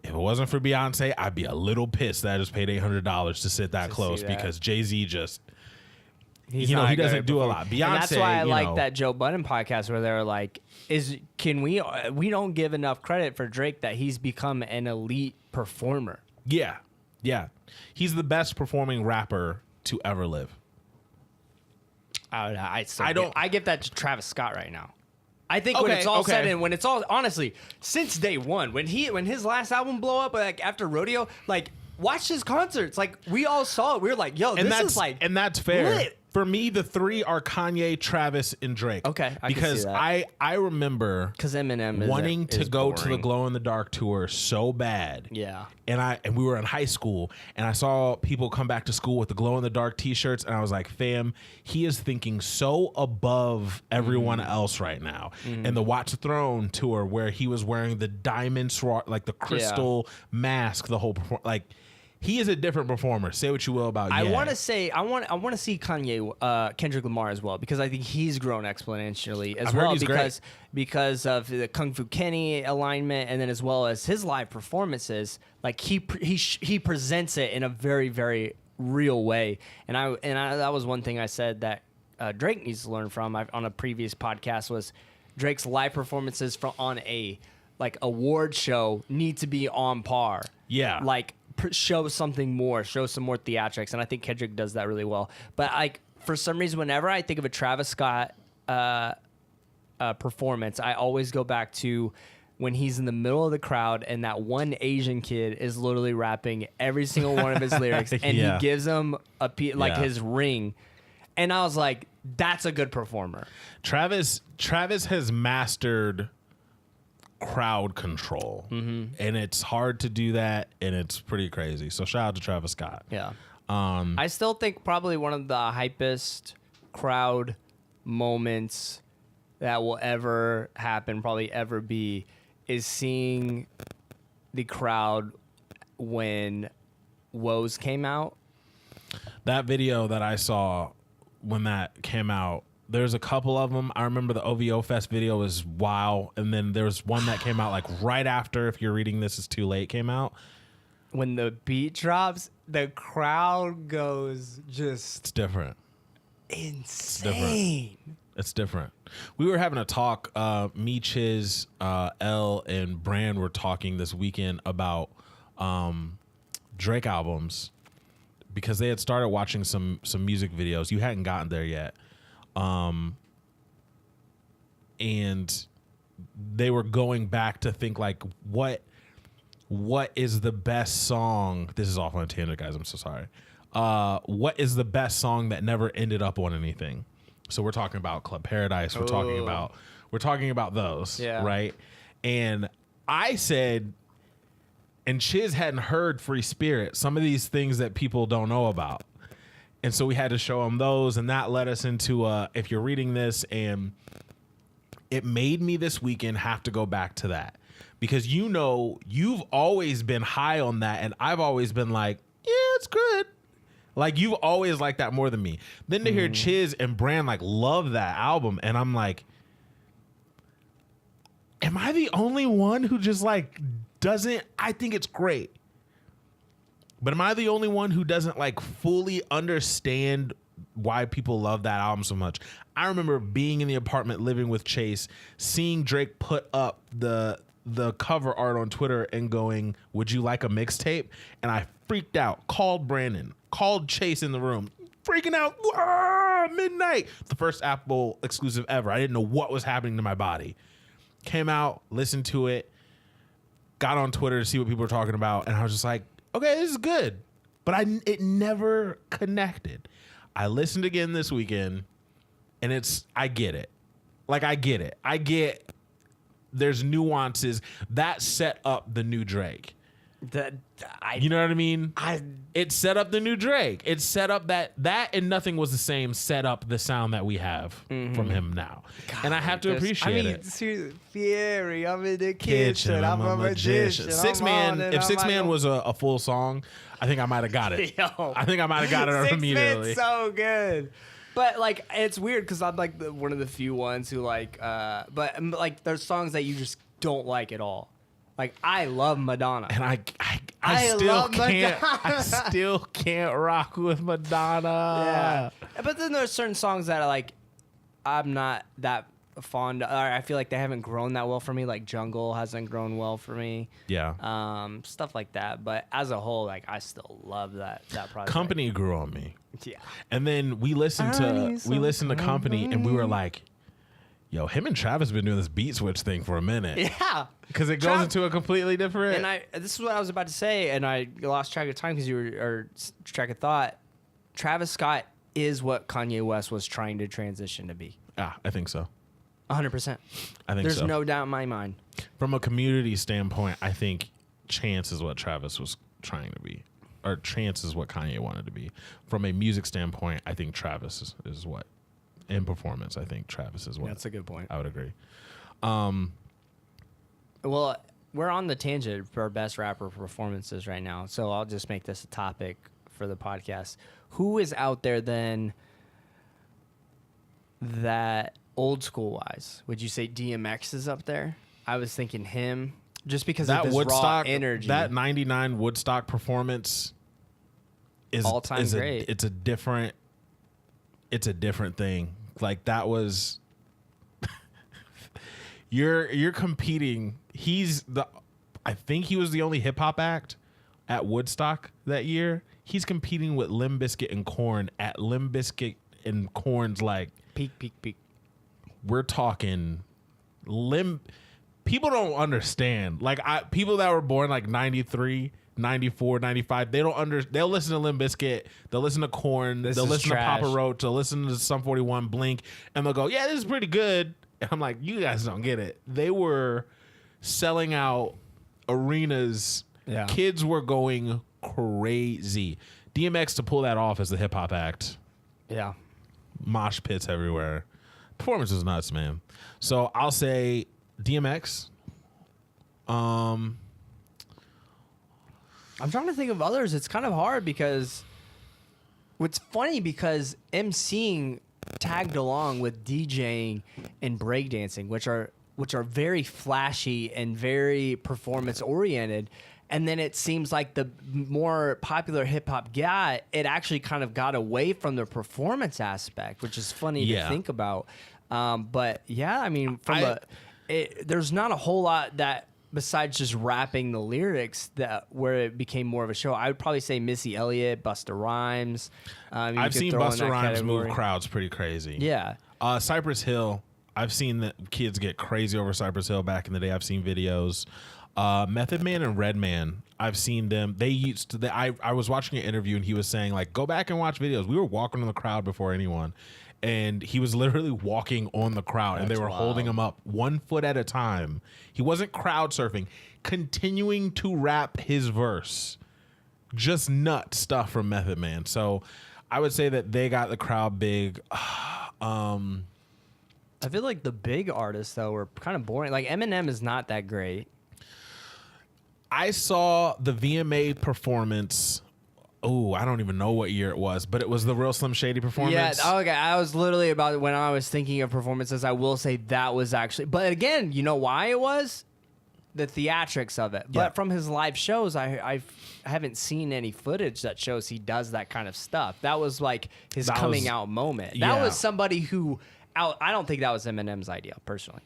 S1: if it wasn't for Beyonce, I'd be a little pissed that I just paid $800 to sit that close because Jay-Z just." He doesn't do a lot. Beyonce,
S2: and that's why I like that Joe Budden podcast where they're like, we don't give enough credit for Drake that he's become an elite performer.
S1: Yeah. Yeah. He's the best performing rapper to ever live.
S2: I give that to Travis Scott right now. I think when it's all said and when it's all honestly, since day one, when his last album blew up, like after Rodeo, like watch his concerts. Like we all saw it. We were like, yo, and that's fair.
S1: Lit. For me, the three are Kanye, Travis, and Drake.
S2: Okay, I can
S1: because
S2: see that.
S1: I remember
S2: Because Eminem
S1: wanting to
S2: is
S1: go to the
S2: boring.
S1: Glow in the Dark tour so bad.
S2: Yeah.
S1: And we were in high school, and I saw people come back to school with the Glow in the Dark T-shirts, and I was like, fam, he is thinking so above everyone else right now. And the Watch the Throne tour, where he was wearing the diamond like the crystal mask, the whole like. He is a different performer. Say what you will about.
S2: I want to say I want to see Kanye, Kendrick Lamar as well, because I think he's grown exponentially as well because of the Kung Fu Kenny alignment, and then as well as his live performances. Like he presents it in a very, very real way. And I that was one thing I said that Drake needs to learn from on a previous podcast was Drake's live performances on a like award show need to be on par.
S1: Yeah.
S2: Like. Show something more, show some more theatrics, and I think Kendrick does that really well. But like for some reason, whenever I think of a Travis Scott performance, I always go back to when he's in the middle of the crowd and that one Asian kid is literally rapping every single one of his lyrics, and he gives him his ring, and I was like, that's a good performer.
S1: Travis has mastered crowd control, and it's hard to do that, and it's pretty crazy. So shout out to Travis Scott.
S2: Yeah. I still think probably one of the hypest crowd moments that will ever happen, probably ever be, is seeing the crowd when Woes came out.
S1: That video that I saw when that came out, there's a couple of them. I remember the OVO Fest video was wow. And then there's one that came out like right after, if you're reading this, it's too late, came out.
S2: When the beat drops, the crowd goes just...
S1: It's different.
S2: Insane.
S1: It's different. We were having a talk, me, Chiz, L, and Brand were talking this weekend about Drake albums because they had started watching some music videos. You hadn't gotten there yet. And they were going back to think like, what is the best song? This is off on a tangent, guys. I'm so sorry. What is the best song that never ended up on anything? So we're talking about Club Paradise. We're talking about those, right? And I said, and Chiz hadn't heard Free Spirit, some of these things that people don't know about. And so we had to show him those, and that led us into, if you're reading this, and it made me this weekend have to go back to that. Because you've always been high on that, and I've always been like, yeah, it's good. Like, you've always liked that more than me. Then to hear Chiz and Brand, like, love that album, and I'm like, am I the only one who just, like, doesn't, I think it's great. But am I the only one who doesn't like fully understand why people love that album so much? I remember being in the apartment living with Chase, seeing Drake put up the cover art on Twitter and going, "Would you like a mixtape?" And I freaked out, called Brandon, called Chase in the room, freaking out, midnight. The first Apple exclusive ever. I didn't know what was happening to my body. Came out, listened to it, got on Twitter to see what people were talking about, and I was just like, okay, this is good, but it never connected. I listened again this weekend, and I get it. Like, I get it. I get there's nuances that set up the new Drake. You know what I mean? It set up the new Drake. It set up that and Nothing Was the Same set up the sound that we have from him now. God, and I have to appreciate it.
S2: Seriously, Theory, I'm in the kitchen, I'm a magician.
S1: Six Man was a full song, I think I might have got it. I think I might have got it immediately.
S2: Six Man's so good. But like, it's weird because I'm like one of the few ones who like, but like, there's songs that you just don't like at all. Like, I love Madonna,
S1: and I still can't rock with Madonna.
S2: Yeah, but then there's certain songs that I'm not that fond of. Or I feel like they haven't grown that well for me. Like Jungle hasn't grown well for me.
S1: Yeah.
S2: Stuff like that. But as a whole, like, I still love that project.
S1: Company grew on me.
S2: Yeah.
S1: And then we listened to Company, and we were like, yo, him and Travis been doing this beat switch thing for a minute.
S2: Yeah.
S1: Because it goes into a completely different...
S2: And this is what I was about to say, and I lost track of time because track of thought. Travis Scott is what Kanye West was trying to transition to be.
S1: I think so.
S2: 100%.
S1: I think
S2: There's
S1: so.
S2: no doubt in my mind.
S1: From a community standpoint, I think Chance is what Travis was trying to be, or Chance is what Kanye wanted to be. From a music standpoint, I think Travis is what. In performance, I think Travis is what.
S2: That's a good point.
S1: I would agree.
S2: Well, we're on the tangent for best rapper performances right now, so I'll just make this a topic for the podcast. Who is out there then that old school wise? Would you say DMX is up there? I was thinking him just because
S1: That
S2: of this
S1: Woodstock
S2: raw energy.
S1: that 99 Woodstock performance is
S2: All-time great.
S1: It's a different thing. Like that was you're competing. I think he was the only hip hop act at Woodstock that year. He's competing with Limp Bizkit and Korn at Limp Bizkit and Korn's like
S2: peak.
S1: we're talking people don't understand. Like people that were born like 93, 94, 95, they'll listen to Limp Bizkit, they'll listen to Korn, they'll listen
S2: trash.
S1: to Papa Roach, they'll listen to Sum 41, Blink, and they'll go, yeah, this is pretty good. And I'm like, you guys don't get it. They were selling out arenas.
S2: Yeah.
S1: Kids were going crazy. DMX to pull that off as the hip hop act.
S2: Yeah.
S1: Mosh pits everywhere. Performance was nuts, man. So I'll say DMX.
S2: I'm trying to think of others. It's kind of hard because what's funny because MCing tagged along with DJing and breakdancing, which are very flashy and very performance oriented. And then it seems like the more popular hip hop got, it actually kind of got away from the performance aspect, which is funny to think about. But yeah, I mean, there's not a whole lot that besides just rapping the lyrics that where it became more of a show. I would probably say Missy Elliott, Busta Rhymes.
S1: I've seen Busta Rhymes move crowds pretty crazy.
S2: Yeah.
S1: Cypress Hill. I've seen the kids get crazy over Cypress Hill back in the day. I've seen videos. Method Man and Redman, I've seen them. They used to. I was watching an interview and he was saying like, go back and watch videos. We were walking in the crowd before anyone, and he was literally walking on the crowd, and they were holding him up 1 foot at a time. He wasn't crowd surfing, continuing to rap his verse. Just nut stuff from Method Man. So I would say that they got the crowd big.
S2: I feel like the big artists though were kind of boring. Like Eminem is not that great.
S1: I saw the VMA performance. Oh, I don't even know what year it was, but it was the real Slim Shady performance.
S2: Yeah, okay. I was literally about when I was thinking of performances. I will say that was actually, but again, you know why it was the theatrics of it. But from his live shows, I haven't seen any footage that shows he does that kind of stuff. That was like his coming out moment. That was somebody who. I don't think that was Eminem's idea, personally.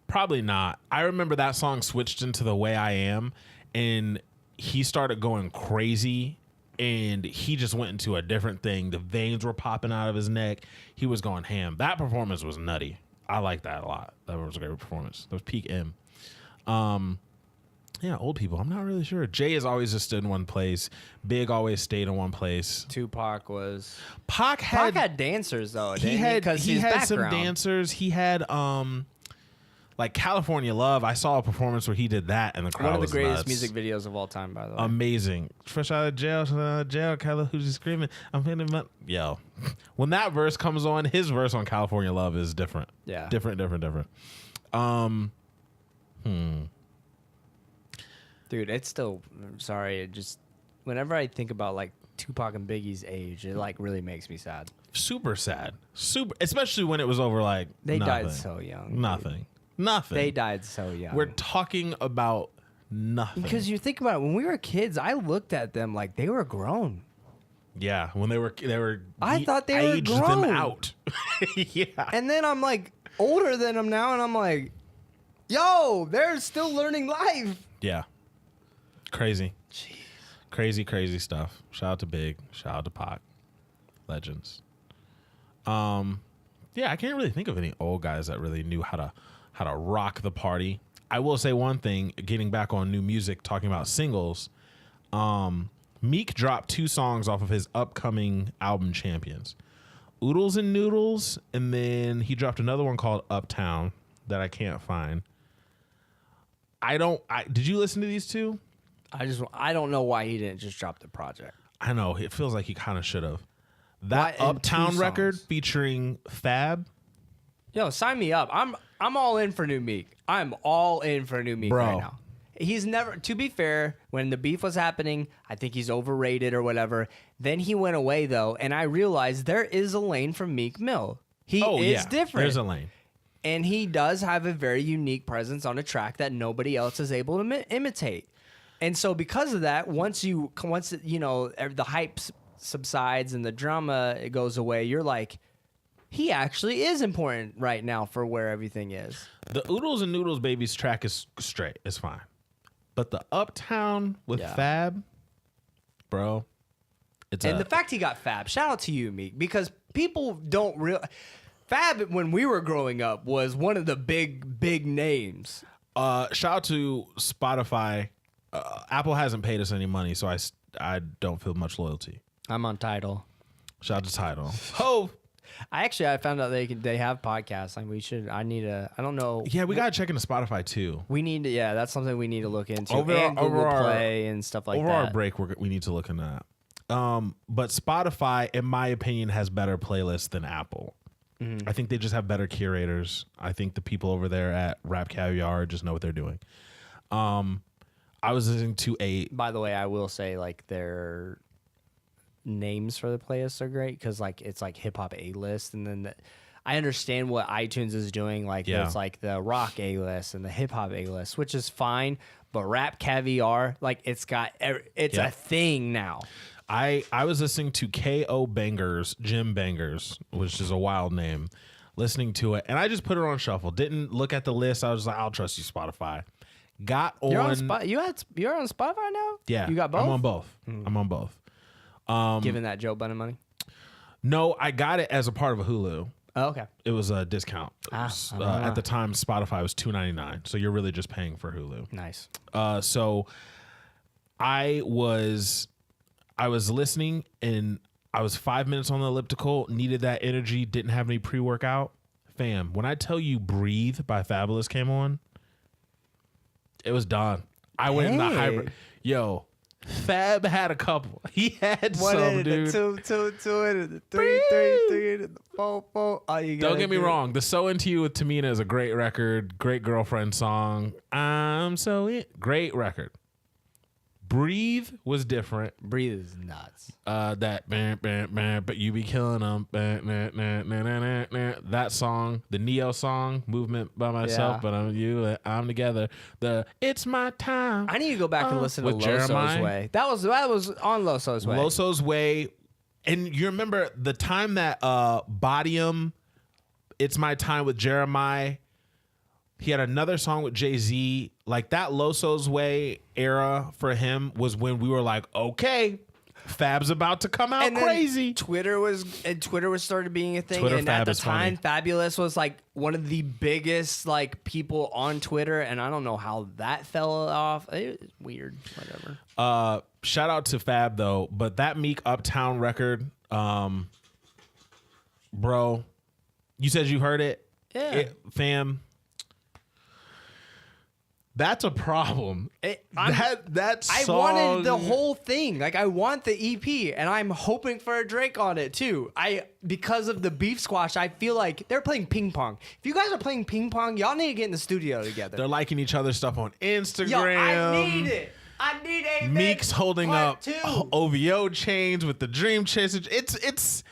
S1: Probably not. I remember that song switched into The Way I Am, and he started going crazy, and he just went into a different thing. The veins were popping out of his neck. He was going ham. That performance was nutty. I like that a lot. That was a great performance. That was peak M. Yeah, old people. I'm not really sure. Jay has always just stood in one place. Big always stayed in one place.
S2: Tupac was.
S1: Pac had
S2: dancers though.
S1: He had some dancers. He had like California Love. I saw a performance where he did that, and the crowd was
S2: one of the greatest
S1: nuts.
S2: music videos of all time, by the way.
S1: Amazing. Fresh out of jail, California screaming. I'm hitting my when that verse comes on, his verse on California Love is different.
S2: Yeah,
S1: different.
S2: Dude, it's still. I'm sorry. It just whenever I think about like Tupac and Biggie's age, it like really makes me sad.
S1: Super sad. Super, especially when it was over. Like
S2: they
S1: nothing.
S2: died so young.
S1: Nothing.
S2: They died so young.
S1: We're talking about nothing.
S2: Because you think about it, when we were kids, I looked at them like they were grown.
S1: Yeah, when they were.
S2: I thought they were
S1: aged
S2: grown.
S1: them out. Yeah.
S2: And then I'm like older than them now, and I'm like, yo, they're still learning life.
S1: Yeah. Crazy. Jeez. Crazy stuff. Shout out to Big. Shout out to Pac. Legends. Yeah, I can't really think of any old guys that really knew how to rock the party. I will say one thing, getting back on new music, talking about singles. Meek dropped 2 songs off of his upcoming album Champions. Oodles and Noodles, and then he dropped another one called Uptown that I can't find. Did you listen to these two?
S2: I don't know why he didn't just drop the project.
S1: I know it feels like he kind of should have.
S2: Why
S1: That
S2: in
S1: Uptown
S2: 2
S1: record
S2: songs?
S1: featuring Fab,
S2: Yo, sign me up. I'm all in for new Meek. I'm all in for new Meek
S1: Bro.
S2: right now. He's never, to be fair, when the beef was happening, I think he's overrated or whatever. Then he went away though, and I realized there is a lane for Meek Mill. He is different.
S1: There's a lane.
S2: And he does have a very unique presence on a track that nobody else is able to imitate. And so because of that, once you know the hype subsides and the drama goes away, you're like, he actually is important right now for where everything is.
S1: The Oodles and Noodles Babies track is straight. It's fine. But the Uptown with Fab, bro,
S2: The fact he got Fab, shout out to you, Meek, because people don't Fab, when we were growing up, was one of the big names.
S1: Shout out to Spotify. Apple hasn't paid us any money, so I don't feel much loyalty.
S2: I'm on Tidal.
S1: Shout out to Tidal. Oh,
S2: I found out they have podcasts. I don't know.
S1: yeah, we gotta check into Spotify too.
S2: We need to, that's something we need to look into.
S1: Over
S2: and Google
S1: our-
S2: Play and stuff like
S1: Over
S2: that.
S1: our break, we need to look into that. But Spotify, in my opinion, has better playlists than Apple. I think they just have better curators. I think the people over there at Rap Caviar just know what they're doing. I was listening to
S2: By the way, I will say like their names for the playlists are great because like it's like hip hop A list, and then I understand what iTunes is doing. Like there's like the rock A list and the hip hop A list, which is fine. But Rap Caviar, like it's a thing now.
S1: I was listening to K.O. Bangers, Jim Bangers, which is a wild name, listening to it. And I just put it on shuffle. Didn't look at the list. I was like, I'll trust you, Spotify. Got on.
S2: You're on Spotify now?
S1: Yeah.
S2: You got both?
S1: I'm on both. I'm on both.
S2: Giving that Joe Budden money?
S1: No, I got it as a part of a Hulu.
S2: Oh, okay.
S1: It was a discount. It was, at the time, Spotify was $2.99. So you're really just paying for Hulu.
S2: Nice.
S1: So I was listening, and I was 5 minutes on the elliptical, needed that energy, didn't have any pre-workout. Fam, when I tell you Breathe by Fabulous came on, it was done. I went in the hybrid. Yo, Fab had a couple. He had some, dude.
S2: Two, three, four.
S1: Don't get me wrong. The So Into You with Tamina is a great record. Great girlfriend song. I'm so in. Great record. Breathe was different.
S2: Breathe is nuts.
S1: But you be killing them. That song, the Neo song, Movement by Myself, but I'm you, I'm together. The It's My Time.
S2: I need to go back and listen to
S1: with
S2: Loso's
S1: Jeremiah.
S2: Way. That was on Loso's Way.
S1: Loso's Way. And you remember the time that Bodium, It's My Time with Jeremiah, he had another song with Jay-Z. Like that Loso's Way era for him was when we were like, okay, Fab's about to come out
S2: and then
S1: crazy.
S2: Twitter was started being a thing.
S1: Twitter
S2: and
S1: Fab
S2: at the
S1: is funny.
S2: time, Fabulous was like one of the biggest like people on Twitter. And I don't know how that fell off. It was weird. Whatever.
S1: Shout out to Fab though, but that Meek Uptown record, bro, you said you heard it?
S2: Yeah.
S1: Fam. That's a problem. That song,
S2: I wanted the whole thing. Like I want the EP, and I'm hoping for a Drake on it too. Because of the beef squash, I feel like they're playing ping pong. If you guys are playing ping pong, y'all need to get in the studio together.
S1: They're liking each other's stuff on Instagram.
S2: Yo, I need it. I need a
S1: Meek's holding up
S2: two.
S1: OVO chains with the Dream Chaser. It's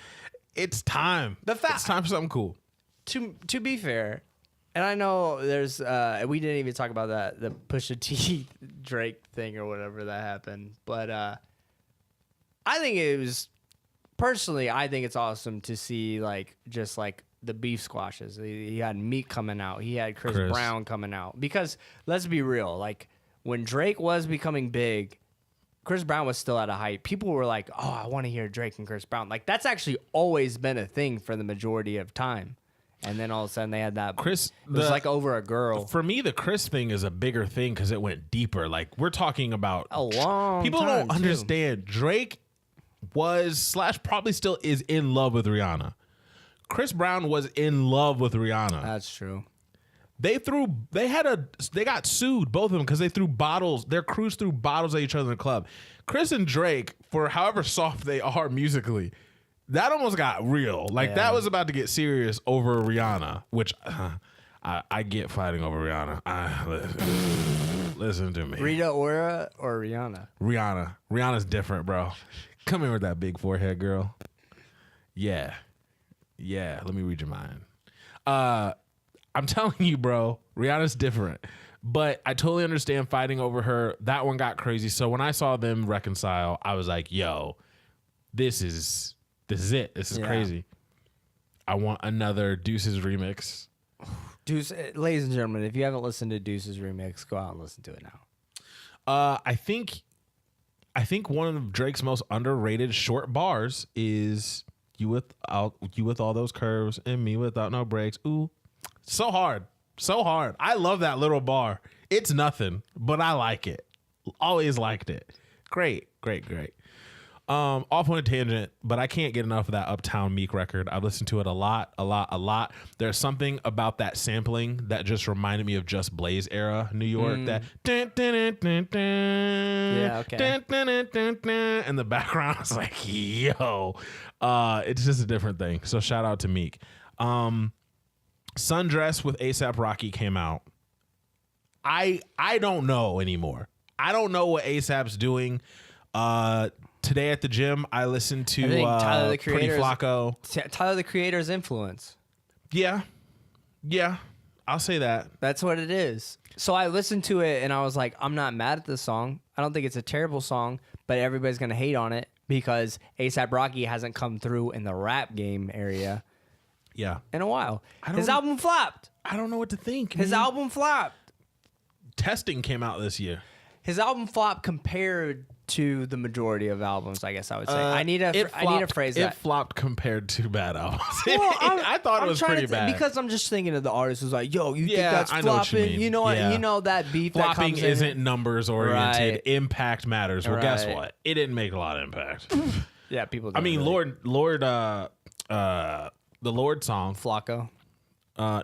S1: time. It's time for something cool.
S2: To be fair, and I know there's we didn't even talk about that, the Pusha T Drake thing or whatever that happened, but I think it was personally, I think it's awesome to see like just like the beef squashes. He had Meek coming out, he had Chris Brown coming out, because let's be real, like when Drake was becoming big, Chris Brown was still at a height. People were like, "Oh, I want to hear Drake and Chris Brown." Like that's actually always been a thing for the majority of time. And then all of a sudden they had that.
S1: It
S2: was like over a girl.
S1: For me, the Chris thing is a bigger thing because it went deeper. Like we're talking about
S2: A long
S1: people
S2: time,
S1: don't understand. Drake was / probably still is in love with Rihanna. Chris Brown was in love with Rihanna.
S2: That's true.
S1: They got sued, both of them, because they threw bottles. Their crews threw bottles at each other in the club. Chris and Drake, for however soft they are musically, that almost got real. Like that was about to get serious over Rihanna, which I get fighting over Rihanna. Listen to me.
S2: Rita Ora or Rihanna?
S1: Rihanna's different, bro. Come here with that big forehead, girl. Yeah. Let me read your mind. I'm telling you, bro, Rihanna's different. But I totally understand fighting over her. That one got crazy. So when I saw them reconcile, I was like, yo, this is it. This is crazy. I want another Deuces remix.
S2: Deuce, ladies and gentlemen, if you haven't listened to Deuce's remix, go out and listen to it now.
S1: I think one of Drake's most underrated short bars is you with all those curves and me without no brakes. Ooh. So hard. I love that little bar. It's nothing, but I like it. Always liked it. Great. Off on a tangent, but I can't get enough of that Uptown Meek record. I listened to it a lot. There's something about that sampling that just reminded me of Just Blaze era New York. That in the background, I was like, yo, it's just a different thing. So shout out to Meek. Sundress with A$AP Rocky came out. I don't know anymore. I don't know what A$AP's doing. Today at the gym, I listened to
S2: Tyler the
S1: Pretty Flacco.
S2: Tyler the Creator's influence.
S1: Yeah, I'll say that.
S2: That's what it is. So I listened to it and I was like, I'm not mad at this song. I don't think it's a terrible song, but everybody's gonna hate on it because A$AP Rocky hasn't come through in the rap game area.
S1: Yeah,
S2: in a while. His album flopped.
S1: I don't know what to think.
S2: His album flopped.
S1: Testing came out this year.
S2: His album flopped compared to the majority of albums, I guess I would say. I need to phrase that.
S1: It flopped compared to bad albums.
S2: Well,
S1: I thought it was pretty bad.
S2: Because I'm just thinking of the artist who's like, yo, you think that's flopping? You know what? You know that beef
S1: flopping
S2: that comes
S1: isn't numbers oriented. Right. Impact matters. Well, guess what? It didn't make a lot of impact.
S2: Yeah, people.
S1: I mean, the Lord song.
S2: Flacco?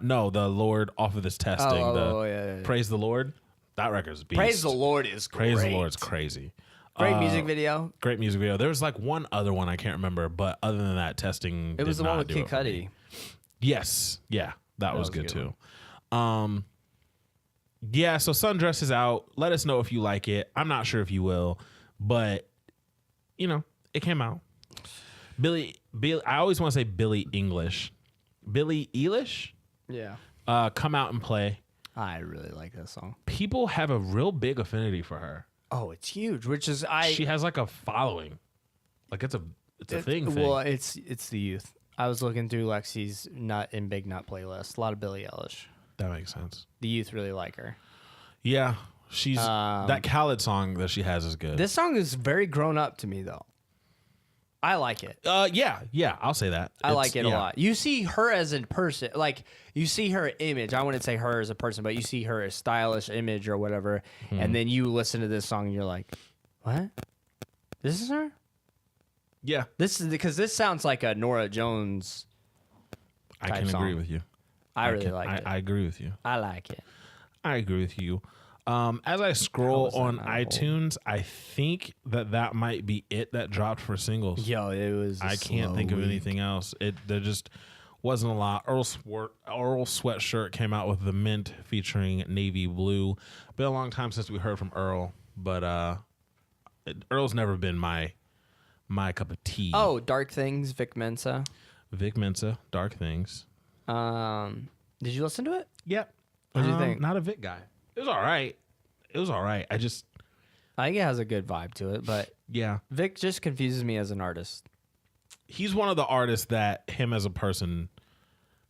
S1: No, the Lord off of this testing.
S2: Yeah.
S1: Praise the Lord. That record's beast.
S2: Praise the Lord is great.
S1: Praise the Lord's crazy.
S2: Great music video.
S1: Great music video. There was like one other one I can't remember, but other than that, testing.
S2: It was the one with Kid Cudi.
S1: Yes. Yeah. That was good too. Yeah, so Sundress is out. Let us know if you like it. I'm not sure if you will, but it came out. Billie, I always want to say Billie English. Billie Elish?
S2: Yeah.
S1: Come out and play.
S2: I really like that song.
S1: People have a real big affinity for her.
S2: Oh, it's huge. Which is
S1: She has like a following. Like it's a thing.
S2: Well, it's the youth. I was looking through Lexi's Not in Big Nut playlist. A lot of Billie Elish.
S1: That makes sense.
S2: The youth really like her.
S1: Yeah, she's that Khaled song that she has is good.
S2: This song is very grown up to me though. I like it.
S1: Yeah, I'll say that.
S2: I like it a lot. You see her as a person, like you see her image. I wouldn't say her as a person, but you see her as stylish image or whatever, and then you listen to this song and you're like, "What? This is her?"
S1: Yeah,
S2: this is because this sounds like a Norah Jones.
S1: I can agree with you.
S2: I really like it.
S1: I agree with you.
S2: I like it.
S1: I agree with you. As I scroll on iTunes, I think that might be it that dropped for singles.
S2: Yo, it was.
S1: I can't think of anything else. There just wasn't a lot. Earl Sweatshirt came out with the Mint featuring Navy Blue. Been a long time since we heard from Earl, but Earl's never been my cup of tea.
S2: Oh, Dark Things, Vic Mensa.
S1: Dark Things.
S2: Did you listen to it?
S1: Yep.
S2: What did you think?
S1: Not a Vic guy. It was all right. I
S2: think it has a good vibe to it, but
S1: yeah,
S2: Vic just confuses me as an artist.
S1: He's one of the artists that him as a person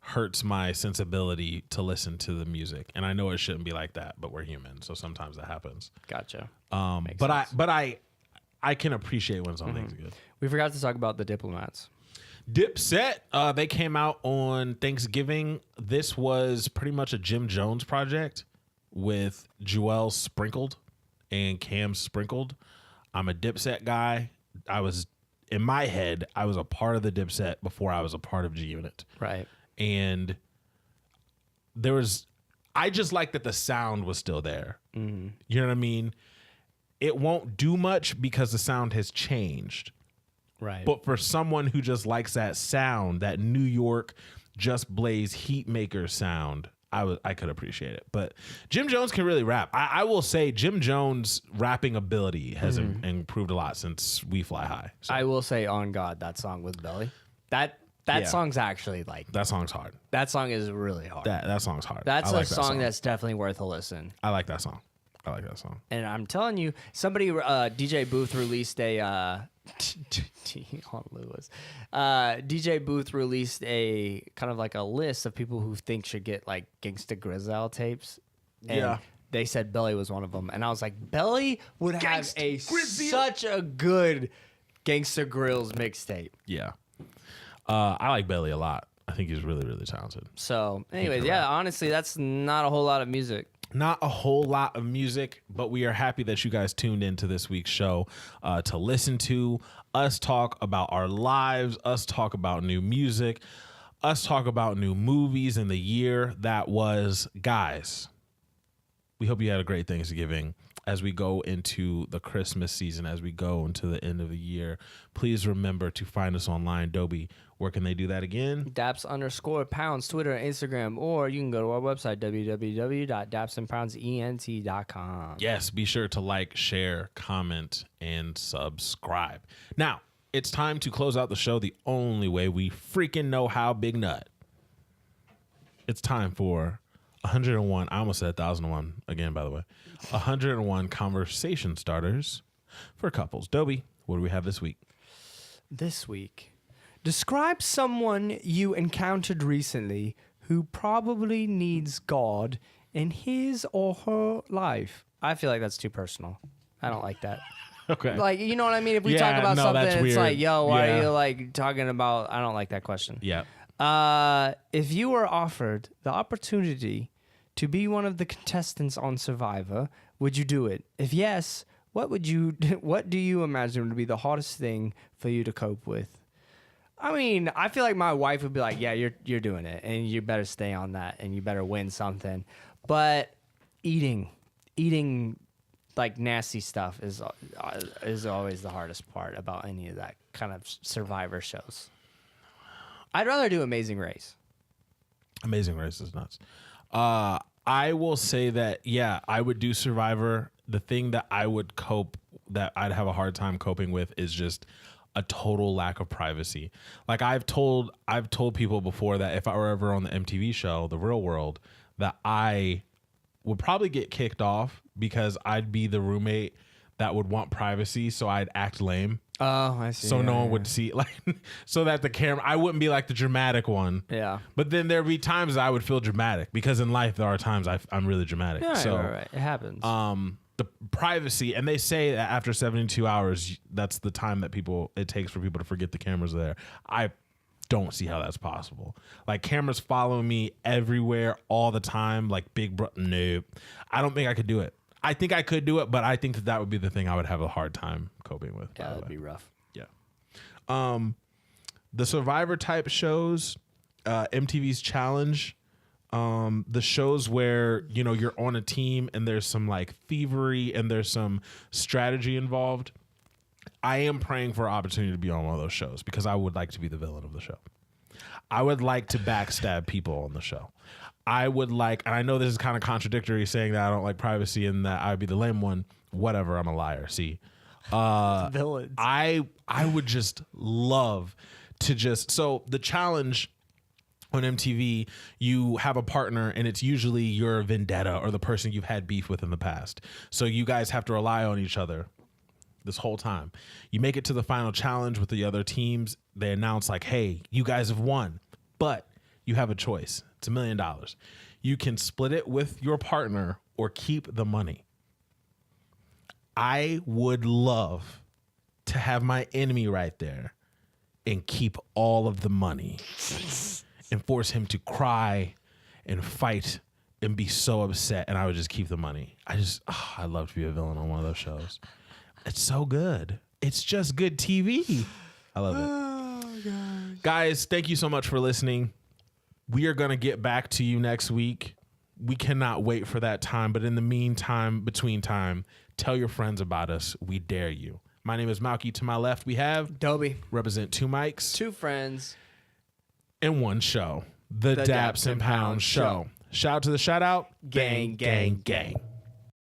S1: hurts my sensibility to listen to the music, and I know it shouldn't be like that, but we're human, so sometimes that happens.
S2: Gotcha.
S1: But I can appreciate when something's good.
S2: We forgot to talk about the Diplomats.
S1: Dipset, they came out on Thanksgiving. This was pretty much a Jim Jones project with Joel Sprinkled and Cam Sprinkled. I'm a Dipset guy. I was in my head, I was a part of the Dipset before I was a part of G Unit.
S2: Right.
S1: And I just like that the sound was still there. Mm-hmm. You know what I mean? It won't do much because the sound has changed.
S2: Right.
S1: But for someone who just likes that sound, that New York Just Blaze heat maker sound, I could appreciate it. But Jim Jones can really rap. I will say Jim Jones' rapping ability has improved a lot since We Fly High. So.
S2: I will say On God, that song with Billie. That song's actually like...
S1: That song's hard.
S2: That song is really hard.
S1: That song's hard.
S2: That's a song that's definitely worth a listen.
S1: I like that song.
S2: And I'm telling you, somebody, DJ Booth released a... DJ Booth released a kind of like a list of people who think should get like Gangsta Grizzle tapes. And they said Billie was one of them. And I was like, Billie would have such a good Gangsta Grills mixtape.
S1: Yeah. I like Billie a lot. I think he's really, really talented.
S2: So, anyways, yeah, honestly, that's not a whole lot of music.
S1: Not a whole lot of music, but we are happy that you guys tuned into this week's show to listen to us talk about our lives, us talk about new music, us talk about new movies in the year that was. Guys, we hope you had a great Thanksgiving. As we go into the Christmas season, as we go into the end of the year, please remember to find us online. Dobie, where can they do that again?
S2: Daps_pounds, Twitter and Instagram, or you can go to our website, www.dapsandpoundsent.com.
S1: Yes, be sure to like, share, comment, and subscribe. Now, it's time to close out the show the only way we freaking know how, Big Nut. It's time for 101. I almost said 1,001 again, by the way. 101 conversation starters for couples. Dobie, what do we have this week?
S2: This week, describe someone you encountered recently who probably needs God in his or her life. I feel like that's too personal. I don't like that.
S1: Okay.
S2: Like, you know what I mean? If we talk about something, it's
S1: weird.
S2: like, yo, why are you like talking about? I don't like that question.
S1: Yeah.
S2: If you were offered the opportunity to be one of the contestants on Survivor, would you do it? If yes, what do you imagine would be the hardest thing for you to cope with? I mean, I feel like my wife would be like, yeah, you're doing it, and you better stay on that, and you better win something. But eating like nasty stuff is always the hardest part about any of that kind of Survivor shows. I'd rather do Amazing Race.
S1: Amazing Race is nuts. I will say that, yeah, I would do Survivor. The thing that I'd have a hard time coping with is just a total lack of privacy. Like I've told people before that if I were ever on the MTV show, The Real World, that I would probably get kicked off because I'd be the roommate that would want privacy, so I'd act lame.
S2: Oh, I see.
S1: So no one would see, like, so that the camera, I wouldn't be like the dramatic one.
S2: Yeah.
S1: But then there'd be times I would feel dramatic because in life there are times I'm really dramatic.
S2: Yeah,
S1: so
S2: right. It happens.
S1: the privacy, and they say that after 72 hours, that's the time that it takes for people to forget the cameras are there. I don't see how that's possible. Like cameras following me everywhere all the time, like Big Bro. Nope. I don't think I could do it. I think I could do it, but I think that would be the thing I would have a hard time coping with.
S2: Yeah, that'd be rough.
S1: Yeah. The Survivor type shows, MTV's Challenge, the shows where, you're on a team and there's some like thievery and there's some strategy involved. I am praying for an opportunity to be on one of those shows because I would like to be the villain of the show. I would like to backstab people on the show. I would like, and I know this is kind of contradictory saying that I don't like privacy and that I'd be the lame one. Whatever, I'm a liar. See,
S2: Villains.
S1: I would just love to so the challenge on MTV, you have a partner and it's usually your vendetta or the person you've had beef with in the past. So you guys have to rely on each other this whole time. You make it to the final challenge with the other teams. They announce like, hey, you guys have won, but you have a choice. It's $1 million. You can split it with your partner or keep the money. I would love to have my enemy right there and keep all of the money and force him to cry and fight and be so upset. And I would just keep the money. I'd love to be a villain on one of those shows. It's so good. It's just good TV. I love it.
S2: Oh, gosh.
S1: Guys, thank you so much for listening. We are going to get back to you next week. We cannot wait for that time. But in the meantime, between time, tell your friends about us. We dare you. My name is Malky. To my left, we have
S2: Dobie.
S1: represent 2 mics,
S2: 2 friends,
S1: and 1 show. The Daps and Pounds Show. Shout out to the shout out.
S2: Gang, gang, gang.